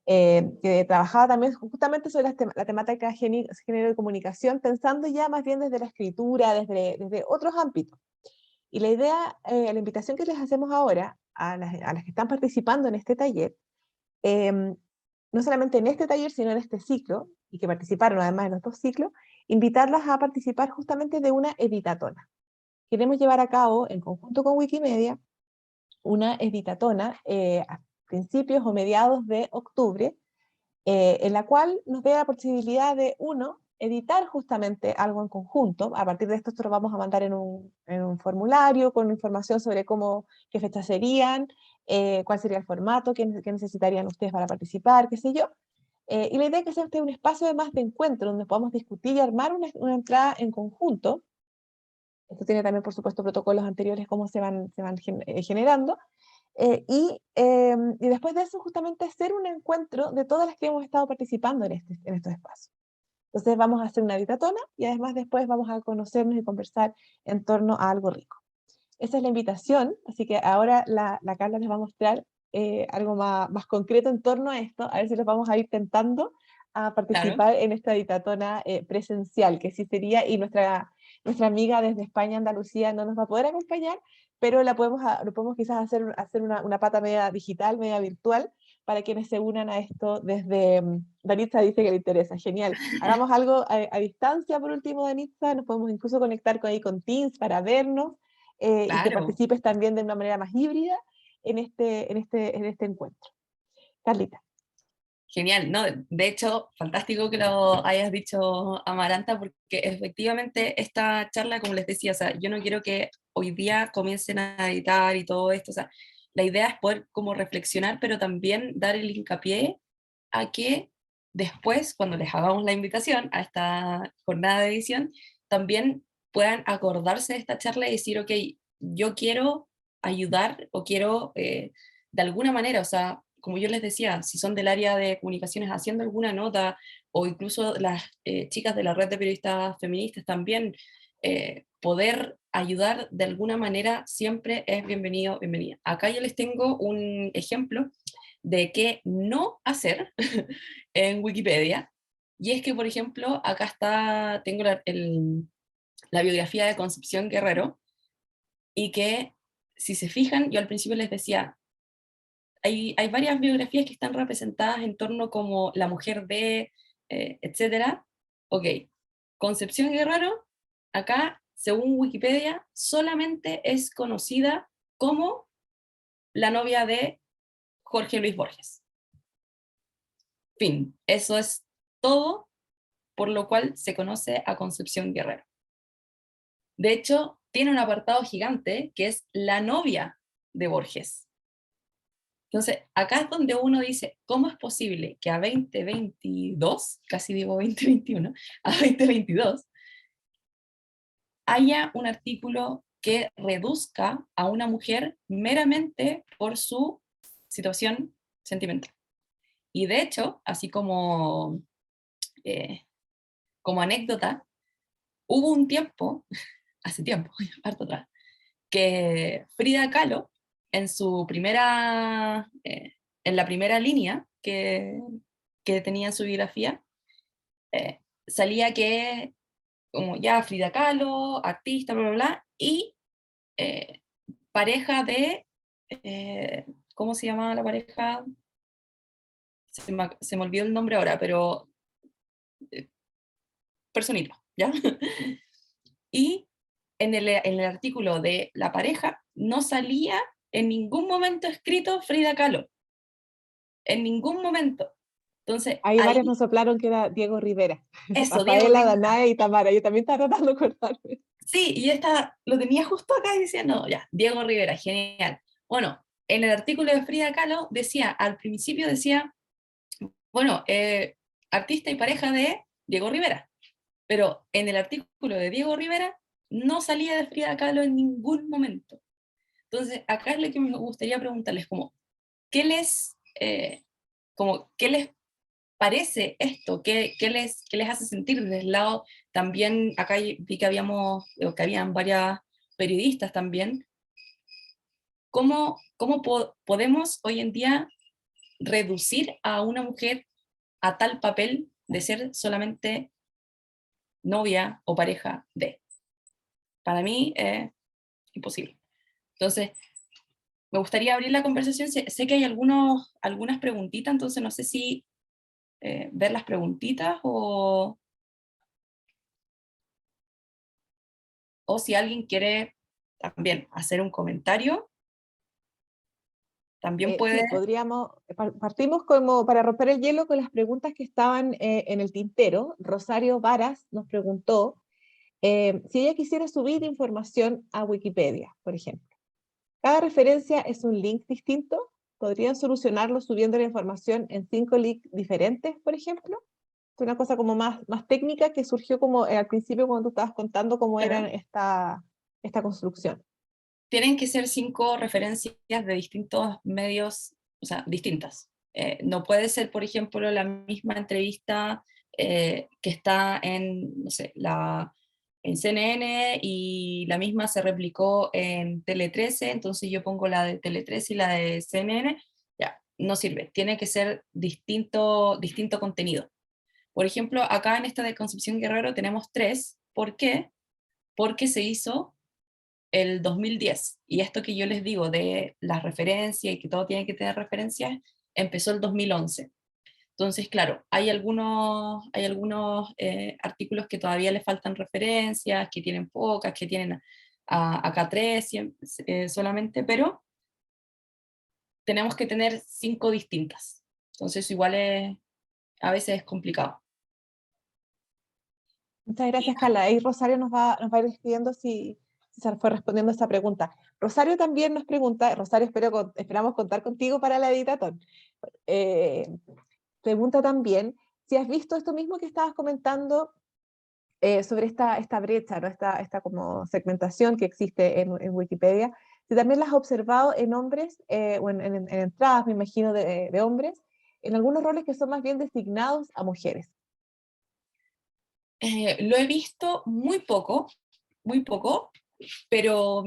Speaker 2: que trabajaba también justamente sobre la temática de género y comunicación, pensando ya más bien desde la escritura, desde otros ámbitos. Y la idea, la invitación que les hacemos ahora a las que están participando en este taller, no solamente en este taller, sino en este ciclo, y que participaron además en los dos ciclos, invitarlas a participar justamente de una editatona. Queremos llevar a cabo, en conjunto con Wikimedia, una editatona a principios o mediados de octubre, en la cual nos dé la posibilidad de, uno, editar justamente algo en conjunto. A partir de esto lo vamos a mandar en un formulario con información sobre qué fechas serían, cuál sería el formato, qué necesitarían ustedes para participar, qué sé yo. Y la idea es que sea un espacio de más de encuentro, donde podamos discutir y armar una entrada en conjunto. Esto tiene también, por supuesto, protocolos anteriores, cómo se van generando. Y después de eso, justamente hacer un encuentro de todas las que hemos estado participando en estos espacios. Entonces vamos a hacer una editatona y además después vamos a conocernos y conversar en torno a algo rico. Esa es la invitación, así que ahora la Carla les va a mostrar algo más concreto en torno a esto, a ver si los vamos a ir tentando a
Speaker 1: Claro,
Speaker 2: participar en esta editatona presencial, que sí sería, y nuestra amiga desde España, Andalucía, no nos va a poder acompañar, pero lo podemos quizás hacer una pata media digital, media virtual, para quienes se unan a esto desde... Danitza dice que le interesa, genial. Hagamos algo a distancia, por último, Danitza, nos podemos incluso conectar ahí con Teams para vernos, y que
Speaker 1: claro.
Speaker 2: participes también de una manera más híbrida en este encuentro. Carlita.
Speaker 1: Genial, ¿no? De hecho, fantástico que lo hayas dicho, Amaranta, porque efectivamente esta charla, como les decía, o sea, yo no quiero que hoy día comiencen a editar y todo esto, o sea, la idea es poder como reflexionar, pero también dar el hincapié a que después, cuando les hagamos la invitación a esta jornada de edición, también puedan acordarse de esta charla y decir, ok, yo quiero ayudar o quiero, de alguna manera, o sea, como yo les decía, si son del área de comunicaciones haciendo alguna nota, o incluso las chicas de la red de periodistas feministas también, poder ayudar de alguna manera siempre es bienvenido, bienvenida. Acá yo les tengo un ejemplo de qué no hacer en Wikipedia, y es que, por ejemplo, acá tengo la biografía de Concepción Guerrero, y que, si se fijan, yo al principio les decía, hay varias biografías que están representadas en torno como la mujer de, etcétera. Ok, Concepción Guerrero, acá, según Wikipedia, solamente es conocida como la novia de Jorge Luis Borges. Fin, eso es todo por lo cual se conoce a Concepción Guerrero. De hecho, tiene un apartado gigante que es la novia de Borges. Entonces, acá es donde uno dice, ¿cómo es posible que a 2022, casi digo 2021, a 2022, haya un artículo que reduzca a una mujer meramente por su situación sentimental? Y de hecho, así eh, como anécdota, hubo un tiempo, hace tiempo, harto atrás, que Frida Kahlo, en su en la primera línea que tenía en su biografía, salía que, como ya Frida Kahlo, artista, bla, bla, bla, y eh, pareja de, ¿cómo se llamaba la pareja? Se me olvidó el nombre ahora, pero eh, personita, ¿ya? Y en el artículo de la pareja no salía en ningún momento escrito Frida Kahlo, en ningún momento. Entonces,
Speaker 2: Ahí
Speaker 1: ahí,
Speaker 2: varios nos soplaron que era Diego Rivera,
Speaker 1: eso, Diego
Speaker 2: Rafaela,
Speaker 1: Rivera.
Speaker 2: Danae y Tamara. Yo también estaba tratando de acordarme.
Speaker 1: Sí, y lo tenía justo acá y decía, no, ya, Diego Rivera, genial. Bueno, en el artículo de Frida Kahlo decía, al principio decía, bueno, artista y pareja de Diego Rivera, pero en el artículo de Diego Rivera no salía de Frida Kahlo en ningún momento. Entonces, acá es lo que me gustaría preguntarles, como, ¿qué les, eh, qué les parece esto? ¿Qué les hace sentir desde el lado? También acá vi que que habían varias periodistas también. ¿Cómo podemos hoy en día reducir a una mujer a tal papel de ser solamente novia o pareja de? Para mí es imposible. Entonces, me gustaría abrir la conversación. Sé que hay algunas preguntitas, entonces no sé si ver las preguntitas o si alguien quiere también hacer un comentario, también puede.
Speaker 2: Sí, podríamos, partimos como para romper el hielo con las preguntas que estaban en el tintero. Rosario Varas nos preguntó si ella quisiera subir información a Wikipedia, por ejemplo. Cada referencia es un link distinto. ¿Podrían solucionarlo subiendo la información en 5 links diferentes, por ejemplo? Es una cosa como más técnica que surgió como al principio cuando tú estabas contando cómo era
Speaker 1: Claro,
Speaker 2: esta construcción.
Speaker 1: tienen que ser 5 referencias de distintos medios, o sea, distintas. No puede ser, por ejemplo, la misma entrevista que está en, no sé, en CNN, y la misma se replicó en Tele 13, entonces yo pongo la de Tele 13 y la de CNN, ya, no sirve. Tiene que ser distinto contenido. Por ejemplo, acá en esta de Concepción Guerrero tenemos 3. ¿Por qué? Porque se hizo el 2010. Y esto que yo les digo de las referencias y que todo tiene que tener referencias, empezó el 2011. Entonces, claro, hay algunos artículos que todavía le faltan referencias, que tienen pocas, que tienen acá 3 solamente, pero tenemos que tener 5 distintas. Entonces, igual a veces es complicado.
Speaker 2: Muchas gracias, Carla. Ahí Rosario nos va a ir escribiendo si se fue respondiendo a esta pregunta. Rosario también nos pregunta, Rosario, esperamos contar contigo para la editatón. Eh, Pregunta también si has visto esto mismo que estabas comentando sobre esta brecha, ¿no? Esta como segmentación que existe en Wikipedia, si también la has observado en hombres o en entradas, me imagino, de hombres, en algunos roles que son más bien designados a mujeres.
Speaker 1: Lo he visto muy poco, muy poco, pero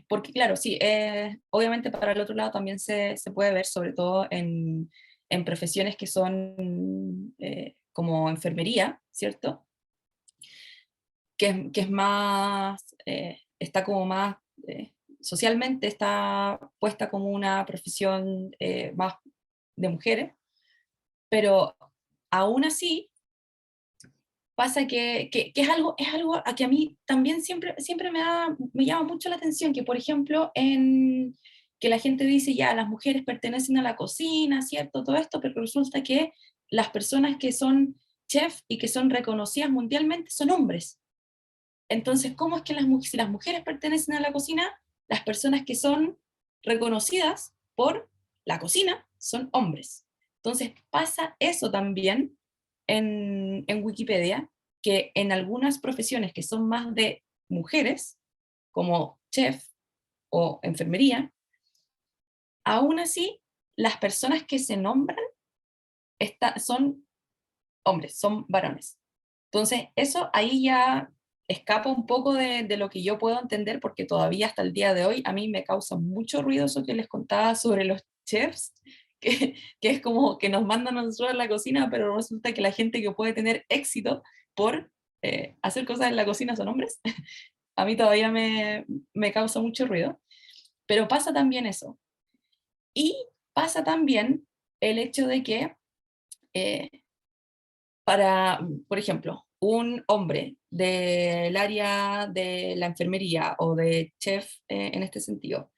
Speaker 1: porque claro, sí, obviamente para el otro lado también se puede ver, sobre todo en profesiones que son como enfermería, ¿cierto? Que es más, está como más, socialmente está puesta como una profesión más de mujeres, pero aún así pasa que es algo a que a mí también siempre me llama mucho la atención, que por ejemplo, que la gente dice, ya, las mujeres pertenecen a la cocina, ¿cierto? Todo esto, pero resulta que las personas que son chef y que son reconocidas mundialmente son hombres. Entonces, ¿cómo es que si las mujeres pertenecen a la cocina, las personas que son reconocidas por la cocina son hombres? Entonces, pasa eso también en Wikipedia, que en algunas profesiones que son más de mujeres, como chef o enfermería, aún así, las personas que se nombran son hombres, son varones. Entonces, eso ahí ya escapa un poco de lo que yo puedo entender, porque todavía hasta el día de hoy a mí me causa mucho ruido eso que les contaba sobre los chefs, que es como que nos mandan a nosotros a la cocina, pero resulta que la gente que puede tener éxito por hacer cosas en la cocina son hombres. A mí todavía me causa mucho ruido, pero pasa también eso. Y pasa también el hecho de que eh, por ejemplo, un hombre del área de la enfermería o de chef en este sentido,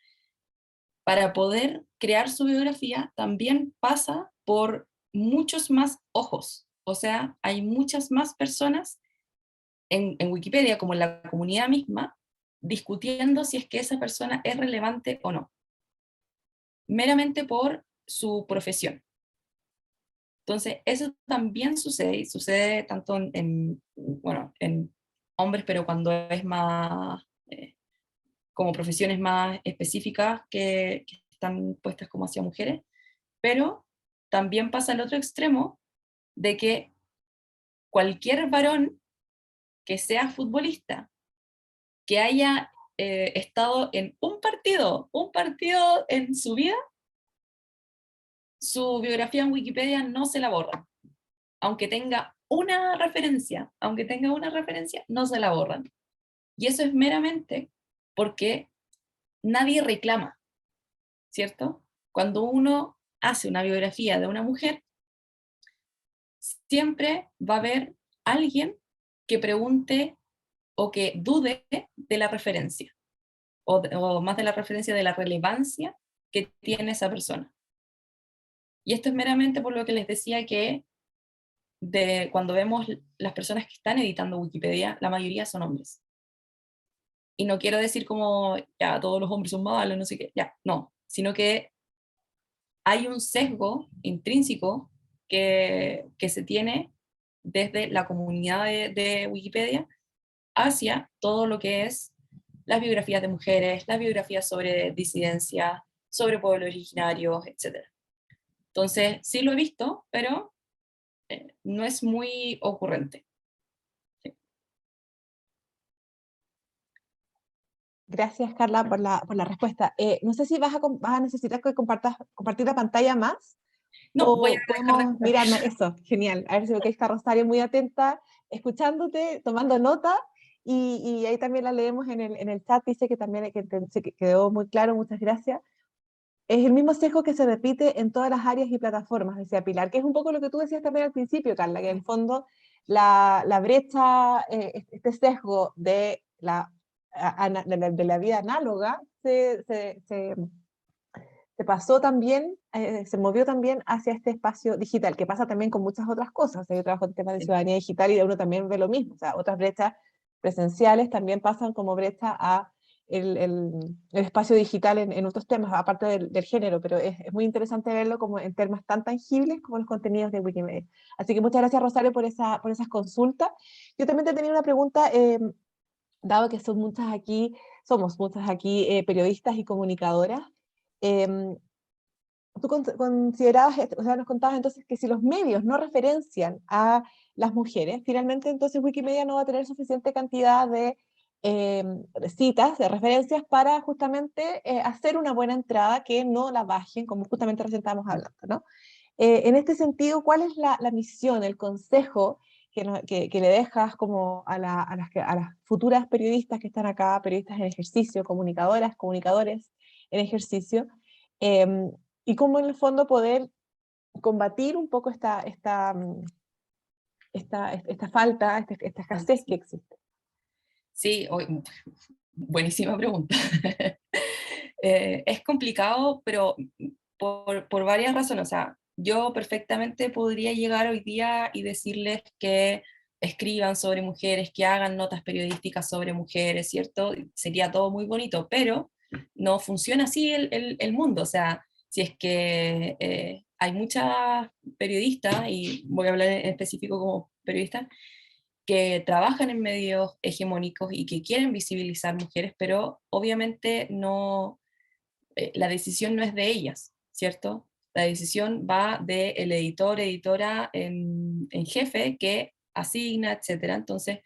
Speaker 1: para poder crear su biografía, también pasa por muchos más ojos. O sea, hay muchas más personas en Wikipedia, como en la comunidad misma, discutiendo si es que esa persona es relevante o no, meramente por su profesión. Entonces, eso también sucede, y sucede tanto bueno, en hombres, pero cuando es más, como profesiones más específicas que están puestas como hacia mujeres, pero también pasa el otro extremo de que cualquier varón que sea futbolista, que haya estado en un partido en su vida, su biografía en Wikipedia no se la borra. Aunque tenga una referencia, no se la borran. Y eso es meramente porque nadie reclama, ¿cierto? Cuando uno hace una biografía de una mujer, siempre va a haber alguien que pregunte o que dude de la referencia, o más de la referencia de la relevancia que tiene esa persona. Y esto es meramente por lo que les decía que cuando vemos las personas que están editando Wikipedia, la mayoría son hombres. Y no quiero decir como, ya, todos los hombres son malos, no sé qué, ya, no, sino que hay un sesgo intrínseco que se tiene desde la comunidad de Wikipedia hacia todo lo que es las biografías de mujeres, las biografías sobre disidencia, sobre pueblos originarios, etc. Entonces, sí lo he visto, pero no es muy ocurrente. Sí.
Speaker 2: Gracias, Carla, por la respuesta. No sé si vas a necesitar que compartir la pantalla más
Speaker 1: No, voy
Speaker 2: o
Speaker 1: a dejar
Speaker 2: podemos
Speaker 1: de...
Speaker 2: mirar eso. Genial. A ver si veo que está Rosario muy atenta, escuchándote, tomando nota. Y ahí también la leemos en el chat. Dice que también que quedó muy claro. Muchas gracias. Es el mismo sesgo que se repite en todas las áreas y plataformas, decía Pilar, que es un poco lo que tú decías también al principio, Carla, que en el fondo la brecha, este sesgo de de la vida análoga se pasó también, se movió también hacia este espacio digital, que pasa también con muchas otras cosas. Yo trabajo en temas de ciudadanía digital y uno también ve lo mismo. O sea, otras brechas presenciales también pasan como brecha a el espacio digital en otros temas, aparte del género, pero es muy interesante verlo como en temas tan tangibles como los contenidos de Wikimedia. Así que muchas gracias, Rosario, por esas consultas. Yo también te tenía una pregunta, dado que somos muchas aquí periodistas y comunicadoras. tú considerabas, o sea, nos contabas entonces que si los medios no referencian a las mujeres, finalmente entonces Wikimedia no va a tener suficiente cantidad de citas, de referencias para justamente hacer una buena entrada que no la bajen, como justamente recién estábamos hablando, ¿no? En este sentido, ¿cuál es la misión, el consejo que le dejas como a las futuras periodistas que están acá, periodistas en ejercicio, comunicadoras, comunicadores en ejercicio, em, y cómo en el fondo poder combatir un poco esta falta, esta escasez que existe?
Speaker 1: Sí, buenísima pregunta. Es complicado, pero por varias razones. O sea, yo perfectamente podría llegar hoy día y decirles que escriban sobre mujeres, que hagan notas periodísticas sobre mujeres, ¿cierto? Sería todo muy bonito, pero no funciona así el mundo. O sea, si es que hay muchas periodistas, y voy a hablar en específico como periodistas, que trabajan en medios hegemónicos y que quieren visibilizar mujeres, pero obviamente no, la decisión no es de ellas, ¿cierto? La decisión va del editor, editora en jefe que asigna, etcétera. Entonces,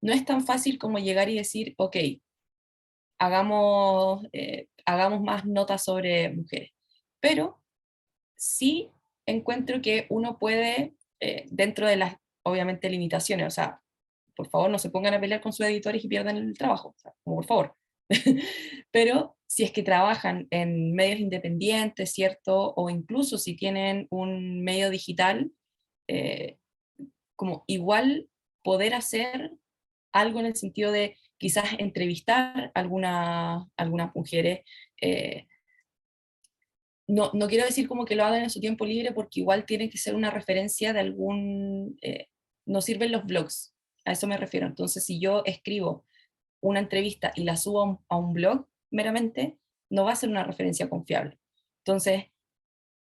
Speaker 1: no es tan fácil como llegar y decir, ok, hagamos más notas sobre mujeres. Pero sí encuentro que uno puede, dentro de las, obviamente, limitaciones, o sea, por favor no se pongan a pelear con sus editores y pierdan el trabajo, o sea, como por favor. Pero si es que trabajan en medios independientes, ¿cierto? O incluso si tienen un medio digital, eh, como igual poder hacer algo en el sentido de quizás entrevistar algunas mujeres. No quiero decir como que lo hagan en su tiempo libre porque igual tiene que ser una referencia de algún... no sirven los blogs, a eso me refiero. Entonces, si yo escribo una entrevista y la subo a un blog meramente, no va a ser una referencia confiable. Entonces,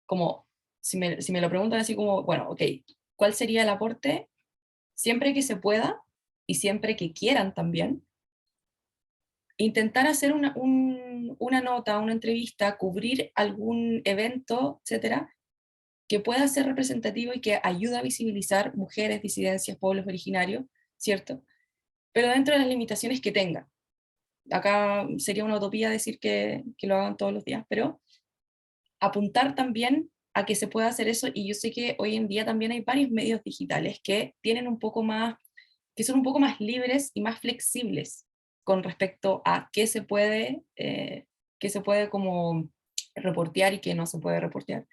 Speaker 1: como si me lo preguntan así como, bueno, ok, ¿cuál sería el aporte? Siempre que se pueda y siempre que quieran también, intentar hacer una nota, una entrevista, cubrir algún evento, etcétera, que pueda ser representativo y que ayude a visibilizar mujeres, disidencias, pueblos originarios, ¿cierto? Pero dentro de las limitaciones que tengan. Acá sería una utopía decir que lo hagan todos los días, pero apuntar también a que se pueda hacer eso, y yo sé que hoy en día también hay varios medios digitales que tienen un poco más, que son un poco más libres y más flexibles con respecto a qué se puede como reportear y qué no se puede reportear.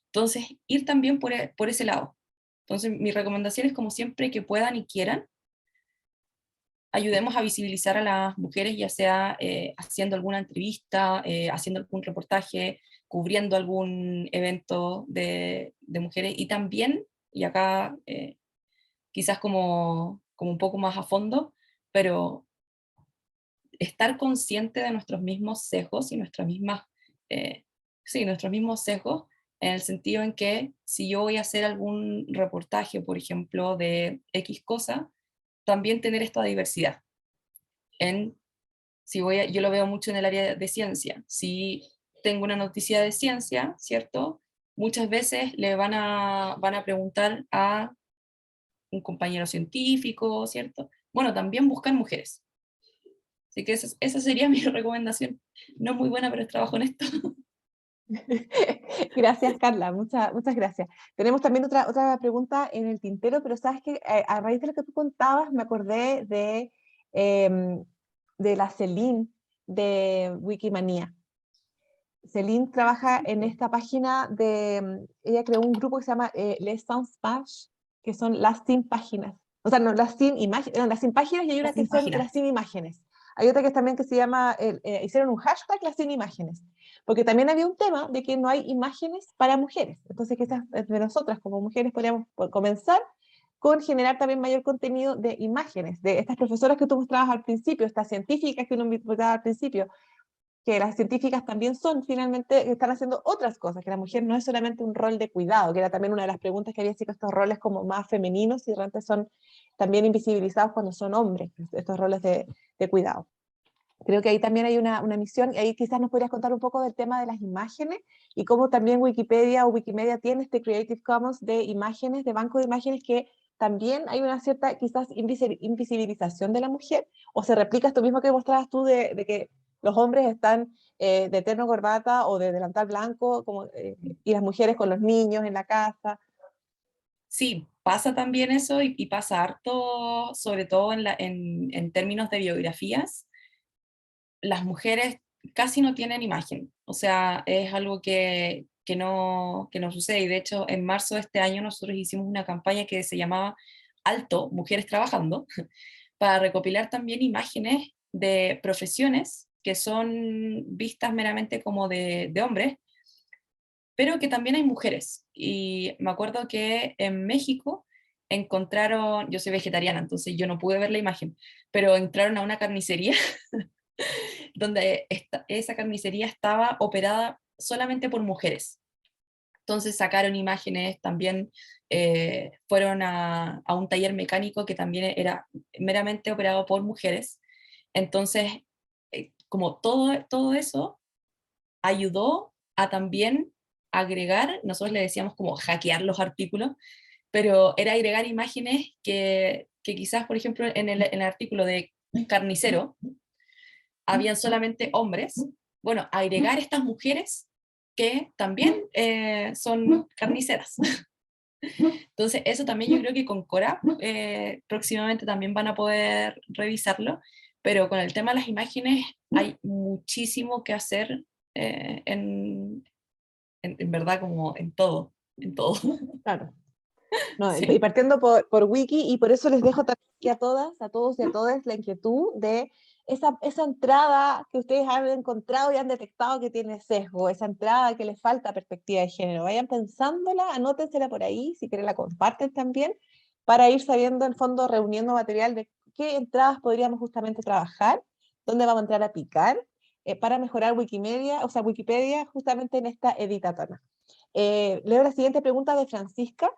Speaker 1: Entonces, ir también por ese lado. Entonces, mi recomendación es como siempre que puedan y quieran, ayudemos a visibilizar a las mujeres, ya sea haciendo alguna entrevista, haciendo algún reportaje, cubriendo algún evento de mujeres, y también, y acá quizás como un poco más a fondo, pero estar consciente de nuestros mismos sesgos y nuestras mismas, sí, nuestros mismos sesgos, en el sentido en que si yo voy a hacer algún reportaje, por ejemplo, de X cosa, también tener esta diversidad. En, si yo lo veo mucho en el área de ciencia, si tengo una noticia de ciencia, ¿cierto? Muchas veces le van a preguntar a un compañero científico, ¿cierto? Bueno, también buscar mujeres. Así que esa sería mi recomendación. No es muy buena, pero trabajo en esto.
Speaker 2: Gracias, Carla, muchas gracias. Tenemos también otra pregunta en el tintero, pero sabes que a raíz de lo que tú contabas, me acordé em, de la Celine de Wikimania. Celine trabaja en esta página ella creó un grupo que se llama Les Sans Pages, que son las sin páginas. O sea, no, las sin imágenes, no, las sin páginas, y hay una
Speaker 1: Las
Speaker 2: que son las
Speaker 1: páginas.
Speaker 2: sin imágenes. Hay otra que también que se llama, hicieron un hashtag las sin imágenes, porque también había un tema de que no hay imágenes para mujeres. Entonces, quizás de nosotras como mujeres podríamos comenzar con generar también mayor contenido de imágenes, de estas profesoras que tú mostrabas al principio, estas científicas que uno mostraba al principio, que las científicas también son finalmente, están haciendo otras cosas, que la mujer no es solamente un rol de cuidado, que era también una de las preguntas que había sido estos roles como más femeninos y realmente son también invisibilizados cuando son hombres, estos roles de cuidado. Creo que ahí también hay una misión, y ahí quizás nos podrías contar un poco del tema de las imágenes y cómo también Wikipedia o Wikimedia tiene este Creative Commons de imágenes, de banco de imágenes, que también hay una cierta quizás invisibilización de la mujer, o se replica esto mismo que mostrabas tú de que los hombres están de terno corbata o de delantal blanco, como, y las mujeres con los niños en la casa.
Speaker 1: Sí, pasa también eso y pasa harto, sobre todo en términos de biografías. Las mujeres casi no tienen imagen, o sea, es algo que no sucede. Y de hecho, en marzo de este año nosotros hicimos una campaña que se llamaba Alto, Mujeres Trabajando, para recopilar también imágenes de profesiones que son vistas meramente como de hombres, pero que también hay mujeres. Y me acuerdo que en México encontraron, yo soy vegetariana, entonces yo no pude ver la imagen, pero entraron a una carnicería donde esa carnicería estaba operada solamente por mujeres. Entonces sacaron imágenes, también fueron a un taller mecánico que también era meramente operado por mujeres. Entonces, como todo eso ayudó a también agregar, nosotros le decíamos como hackear los artículos, pero era agregar imágenes que quizás, por ejemplo, en el artículo de carnicero, habían solamente hombres, bueno, agregar estas mujeres que también son carniceras. Entonces, eso también yo creo que con Cora próximamente también van a poder revisarlo, pero con el tema de las imágenes hay muchísimo que hacer en verdad como en todo, en todo.
Speaker 2: Claro. No, y
Speaker 1: Sí.
Speaker 2: partiendo por Wiki, y por eso les dejo también aquí a todas, a todos y a todas la inquietud de esa entrada que ustedes han encontrado y han detectado que tiene sesgo, esa entrada que les falta perspectiva de género. Vayan pensándola, anótensela por ahí, si quieren la comparten también, para ir sabiendo, en fondo, reuniendo material de qué entradas podríamos justamente trabajar, dónde vamos a entrar a picar, para mejorar Wikimedia, o sea, Wikipedia justamente en esta editatona. Leo la siguiente pregunta de Francisca.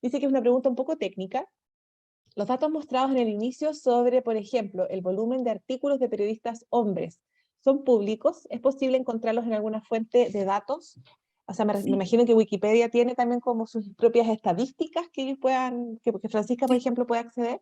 Speaker 2: Dice que es una pregunta un poco técnica. Los datos mostrados en el inicio sobre, por ejemplo, el volumen de artículos de periodistas hombres, ¿son públicos? ¿Es posible encontrarlos en alguna fuente de datos? O sea, me
Speaker 1: Sí,
Speaker 2: imagino que Wikipedia tiene también como sus propias estadísticas que ellos que Francisca, por
Speaker 1: sí.
Speaker 2: ejemplo, pueda acceder.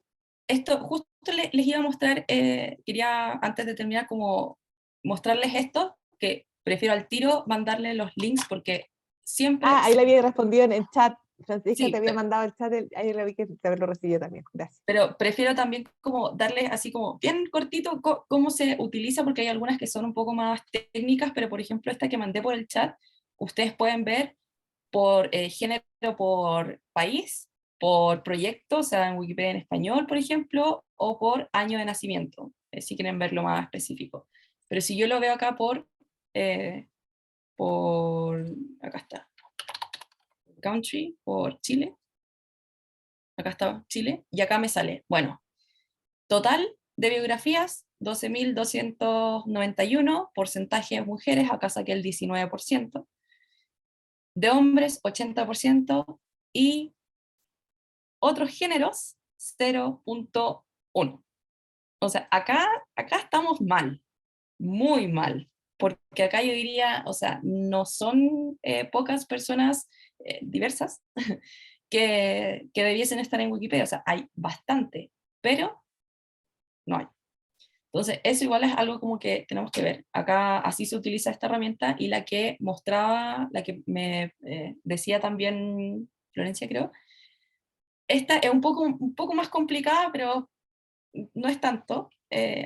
Speaker 1: Esto justo les iba a mostrar, quería antes de terminar como mostrarles esto, que prefiero al tiro mandarle los links porque siempre,
Speaker 2: Ah, ahí le había respondido en el chat. Francisca te
Speaker 1: sí,
Speaker 2: había mandado el chat, ahí le vi que te lo recibió también. Gracias.
Speaker 1: pero prefiero también como darles así como bien cortito cómo se utiliza, porque hay algunas que son un poco más técnicas, pero por ejemplo esta que mandé por el chat, ustedes pueden ver por género, por país, por proyecto, o sea, en Wikipedia en español, por ejemplo, o por año de nacimiento, si quieren verlo más específico. Pero si yo lo veo acá eh, por, acá está, country, por Chile, acá está Chile, y acá me sale, bueno, total de biografías, 12.291, porcentaje de mujeres, acá saqué el 19%, de hombres 80%, y otros géneros 0.1. O sea, acá estamos mal, muy mal, porque acá yo diría, o sea, no son pocas personas diversas que debiesen estar en Wikipedia, o sea, hay bastante, pero no hay. Entonces, eso igual es algo como que tenemos que ver. Acá así se utiliza esta herramienta y la que mostraba, la que me decía también Florencia, creo, esta es un poco más complicada, pero no es tanto.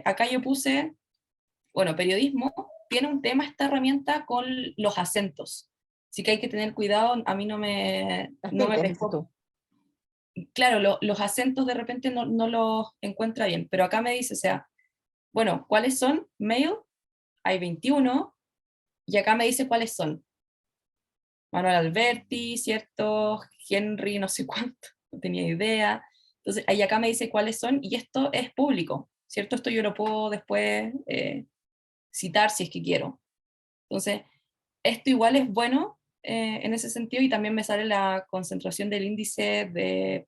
Speaker 1: Acá yo puse, bueno, periodismo, tiene un tema esta herramienta con los acentos. Así que hay que tener cuidado, a mí
Speaker 2: Las
Speaker 1: no me
Speaker 2: tildes, dices
Speaker 1: pescó.
Speaker 2: tú.
Speaker 1: Claro, los acentos de repente no los encuentra bien, pero acá me dice, o sea, bueno, ¿cuáles son? Male, hay 21, y acá me dice cuáles son. Manuel Alberti, ¿cierto? Henry, no sé cuánto, no tenía idea. Entonces, ahí acá me dice cuáles son, y esto es público, ¿cierto? Esto yo lo puedo después citar si es que quiero. Entonces, esto igual es bueno en ese sentido, y también me sale la concentración del índice de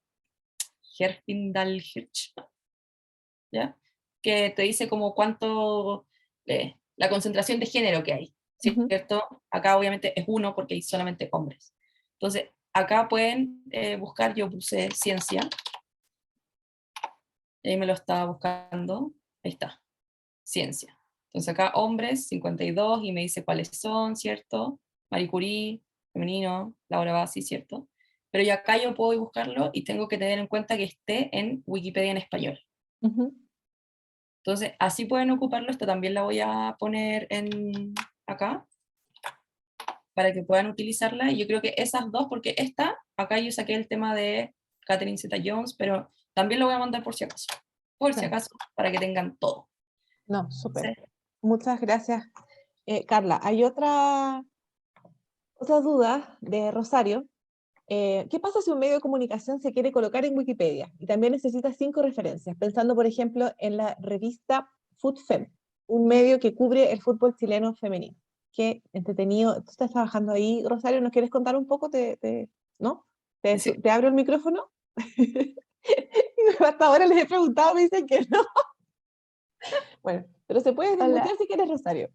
Speaker 1: Herfindahl-Hirsch, ¿ya? Que te dice como cuánto la concentración de género que hay,
Speaker 2: Ujú,
Speaker 1: ¿cierto? Acá obviamente es uno porque hay solamente hombres. Entonces, acá pueden buscar, yo puse ciencia, y ahí me lo estaba buscando, ahí está, ciencia. Entonces acá hombres, 52, y me dice cuáles son, ¿cierto? Marie Curie, femenino, Laura Bassi, ¿cierto? Pero ya acá yo puedo buscarlo y tengo que tener en cuenta que esté en Wikipedia en español.
Speaker 2: ujú.
Speaker 1: Entonces, así pueden ocuparlo, esta también la voy a poner acá, para que puedan utilizarla, y yo creo que esas dos, porque esta, acá yo saqué el tema de Catherine Zeta-Jones, pero también lo voy a mandar por si
Speaker 2: Claro.
Speaker 1: acaso, para que tengan todo.
Speaker 2: No,
Speaker 1: Sí.
Speaker 2: súper. Muchas gracias. Carla, hay otra duda de Rosario. ¿Qué pasa si un medio de comunicación se quiere colocar en Wikipedia y también necesita 5 referencias? Pensando, por ejemplo, en la revista FootFem, un medio que cubre el fútbol chileno femenino. Qué entretenido. ¿Tú estás trabajando ahí, Rosario? ¿Nos quieres contar un poco? ¿No?
Speaker 1: Sí.
Speaker 2: ¿Te abro el micrófono? Hasta ahora les he preguntado, me dicen que no. Bueno, pero se puede
Speaker 3: Hola,
Speaker 2: desmutear si quieres, Rosario.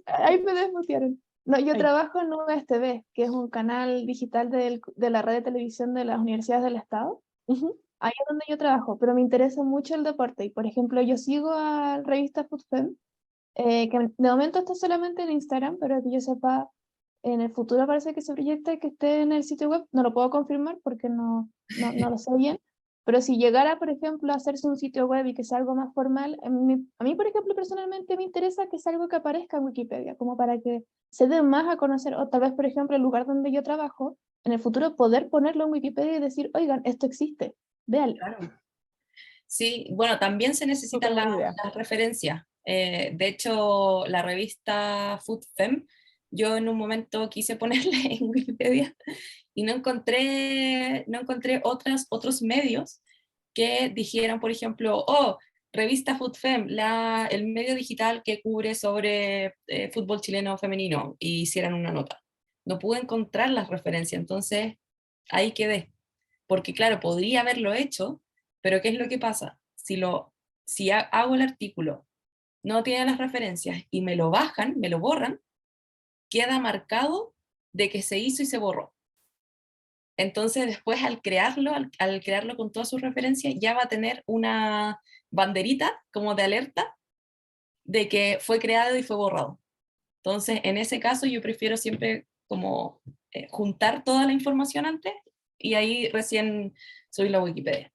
Speaker 3: ahí me desmutearon. No, yo
Speaker 2: Ahí.
Speaker 3: trabajo en USTV, que es un canal digital de la red de televisión de las universidades del Estado.
Speaker 2: Ujú,
Speaker 3: Ahí es donde yo trabajo, pero me interesa mucho el deporte. Y por ejemplo, yo sigo a la revista FootFem, que de momento está solamente en Instagram, pero que yo sepa, en el futuro parece que se proyecta que esté en el sitio web. No lo puedo confirmar porque no lo sé bien. Pero si llegara, por ejemplo, a hacerse un sitio web y que sea algo más formal, a mí, por ejemplo, personalmente me interesa que sea algo que aparezca en Wikipedia, como para que se dé más a conocer, o tal vez, por ejemplo, el lugar donde yo trabajo, en el futuro poder ponerlo en Wikipedia y decir, oigan, esto existe, véanlo.
Speaker 1: Claro. Sí, bueno, también se
Speaker 2: súper
Speaker 1: necesitan
Speaker 2: buena idea.
Speaker 1: las referencias. De hecho, la revista Food Fem, yo en un momento quise ponerla en Wikipedia y no encontré otros medios que dijeran, por ejemplo, oh, revista Food Fem, el medio digital que cubre sobre fútbol chileno femenino, y hicieran una nota. No pude encontrar las referencias, entonces ahí quedé. Porque claro, podría haberlo hecho, pero ¿qué es lo que pasa? Si hago el artículo, no tiene las referencias y me lo bajan, me lo borran, queda marcado de que se hizo y se borró. Entonces después al crearlo con todas sus referencias, ya va a tener una banderita como de alerta de que fue creado y fue borrado. Entonces, en ese caso yo prefiero siempre como juntar toda la información antes y ahí recién subir la Wikipedia.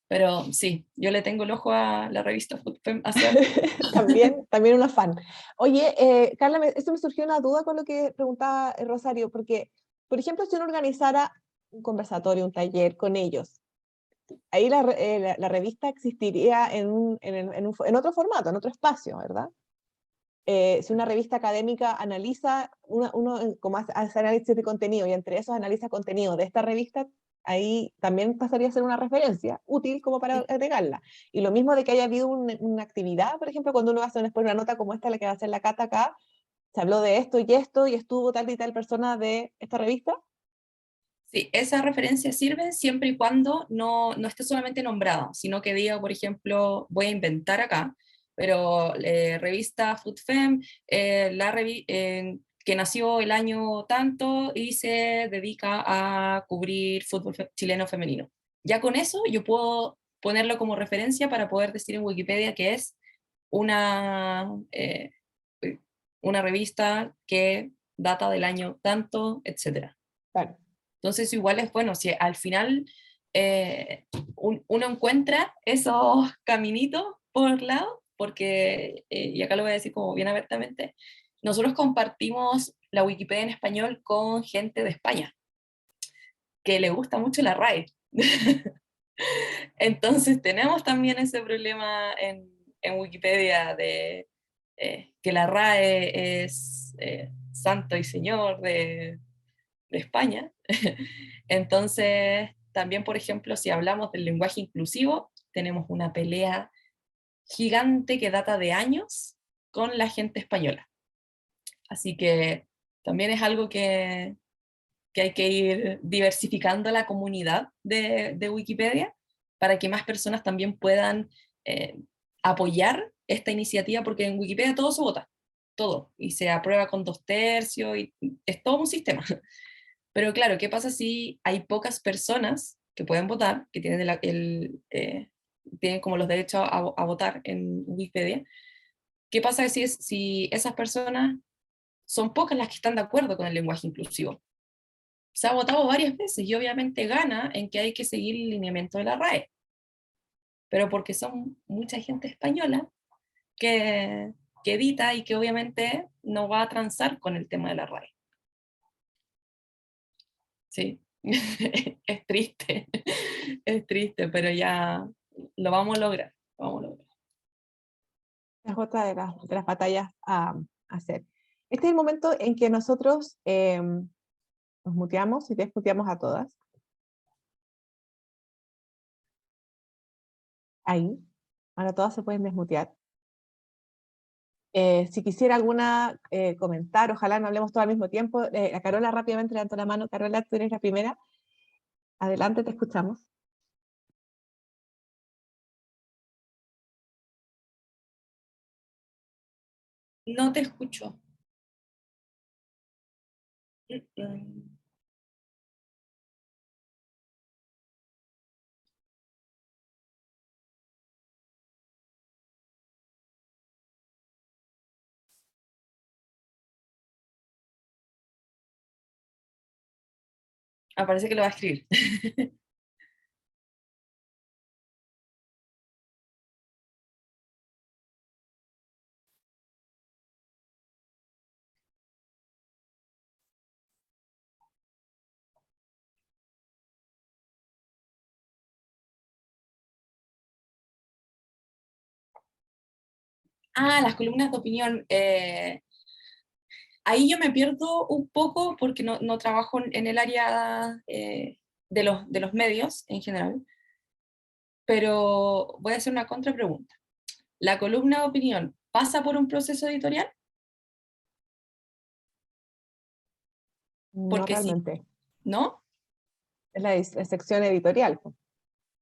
Speaker 1: Pero sí, yo le tengo el ojo a la revista FoodFem hace harto.
Speaker 2: También una fan. Oye, Carla, esto me surgió una duda con lo que preguntaba Rosario, porque, por ejemplo, si uno organizara un conversatorio, un taller con ellos, ahí la revista existiría en otro formato, en otro espacio, ¿verdad? Si una revista académica analiza, como hace análisis de contenido y entre esos analiza contenido de esta revista, ahí también pasaría a ser una referencia útil como para agregarla. Y lo mismo de que haya habido una actividad, por ejemplo, cuando uno hace después una nota como esta, la que va a hacer la Cata acá, se habló de esto, y estuvo tal y tal persona de esta revista.
Speaker 1: Sí, esa referencia sirve siempre y cuando no esté solamente nombrado, sino que diga, por ejemplo, voy a inventar acá, pero revista FoodFem, que nació el año tanto y se dedica a cubrir fútbol chileno femenino. Ya con eso yo puedo ponerlo como referencia para poder decir en Wikipedia que es una, eh, una revista que data del año tanto, etcétera.
Speaker 2: Claro.
Speaker 1: Entonces igual es bueno, si al final uno encuentra esos caminitos por lado, porque, y acá lo voy a decir como bien abiertamente, nosotros compartimos la Wikipedia en español con gente de España, que le gusta mucho la RAE. Entonces tenemos también ese problema en Wikipedia de que la RAE es santo y señor de España. Entonces, también, por ejemplo, si hablamos del lenguaje inclusivo, tenemos una pelea gigante que data de años con la gente española. Así que también es algo que hay que ir diversificando la comunidad de Wikipedia para que más personas también puedan eh, apoyar esta iniciativa, porque en Wikipedia todo se vota. todo, y se aprueba con 2/3, y es todo un sistema. Pero claro, ¿qué pasa si hay pocas personas que pueden votar, que tienen, tienen como los derechos a votar en Wikipedia? ¿Qué pasa si esas personas son pocas las que están de acuerdo con el lenguaje inclusivo? Se ha votado varias veces y obviamente gana en que hay que seguir el lineamiento de la RAE, pero porque son mucha gente española que, que evita y que obviamente no va a transar con el tema de la RAE. Sí, es triste, es triste, pero ya lo vamos a lograr, lo vamos a lograr.
Speaker 2: Es otra de las batallas a hacer. Este es el momento en que nosotros nos muteamos y desmuteamos a todas. Ahí. Ahora todas se pueden desmutear. Si quisiera alguna comentar, ojalá no hablemos todo al mismo tiempo. La Carola rápidamente levantó la mano. Carola, tú eres la primera. Adelante, te escuchamos.
Speaker 1: No te escucho. Mm. Parece que lo va a escribir. Las columnas de opinión. Ahí yo me pierdo un poco porque no trabajo en el área de los medios en general, pero voy a hacer una contrapregunta. ¿La columna de opinión pasa por un proceso editorial?
Speaker 2: No
Speaker 1: Porque sí,
Speaker 2: realmente.
Speaker 1: ¿no?
Speaker 2: Es la sección editorial.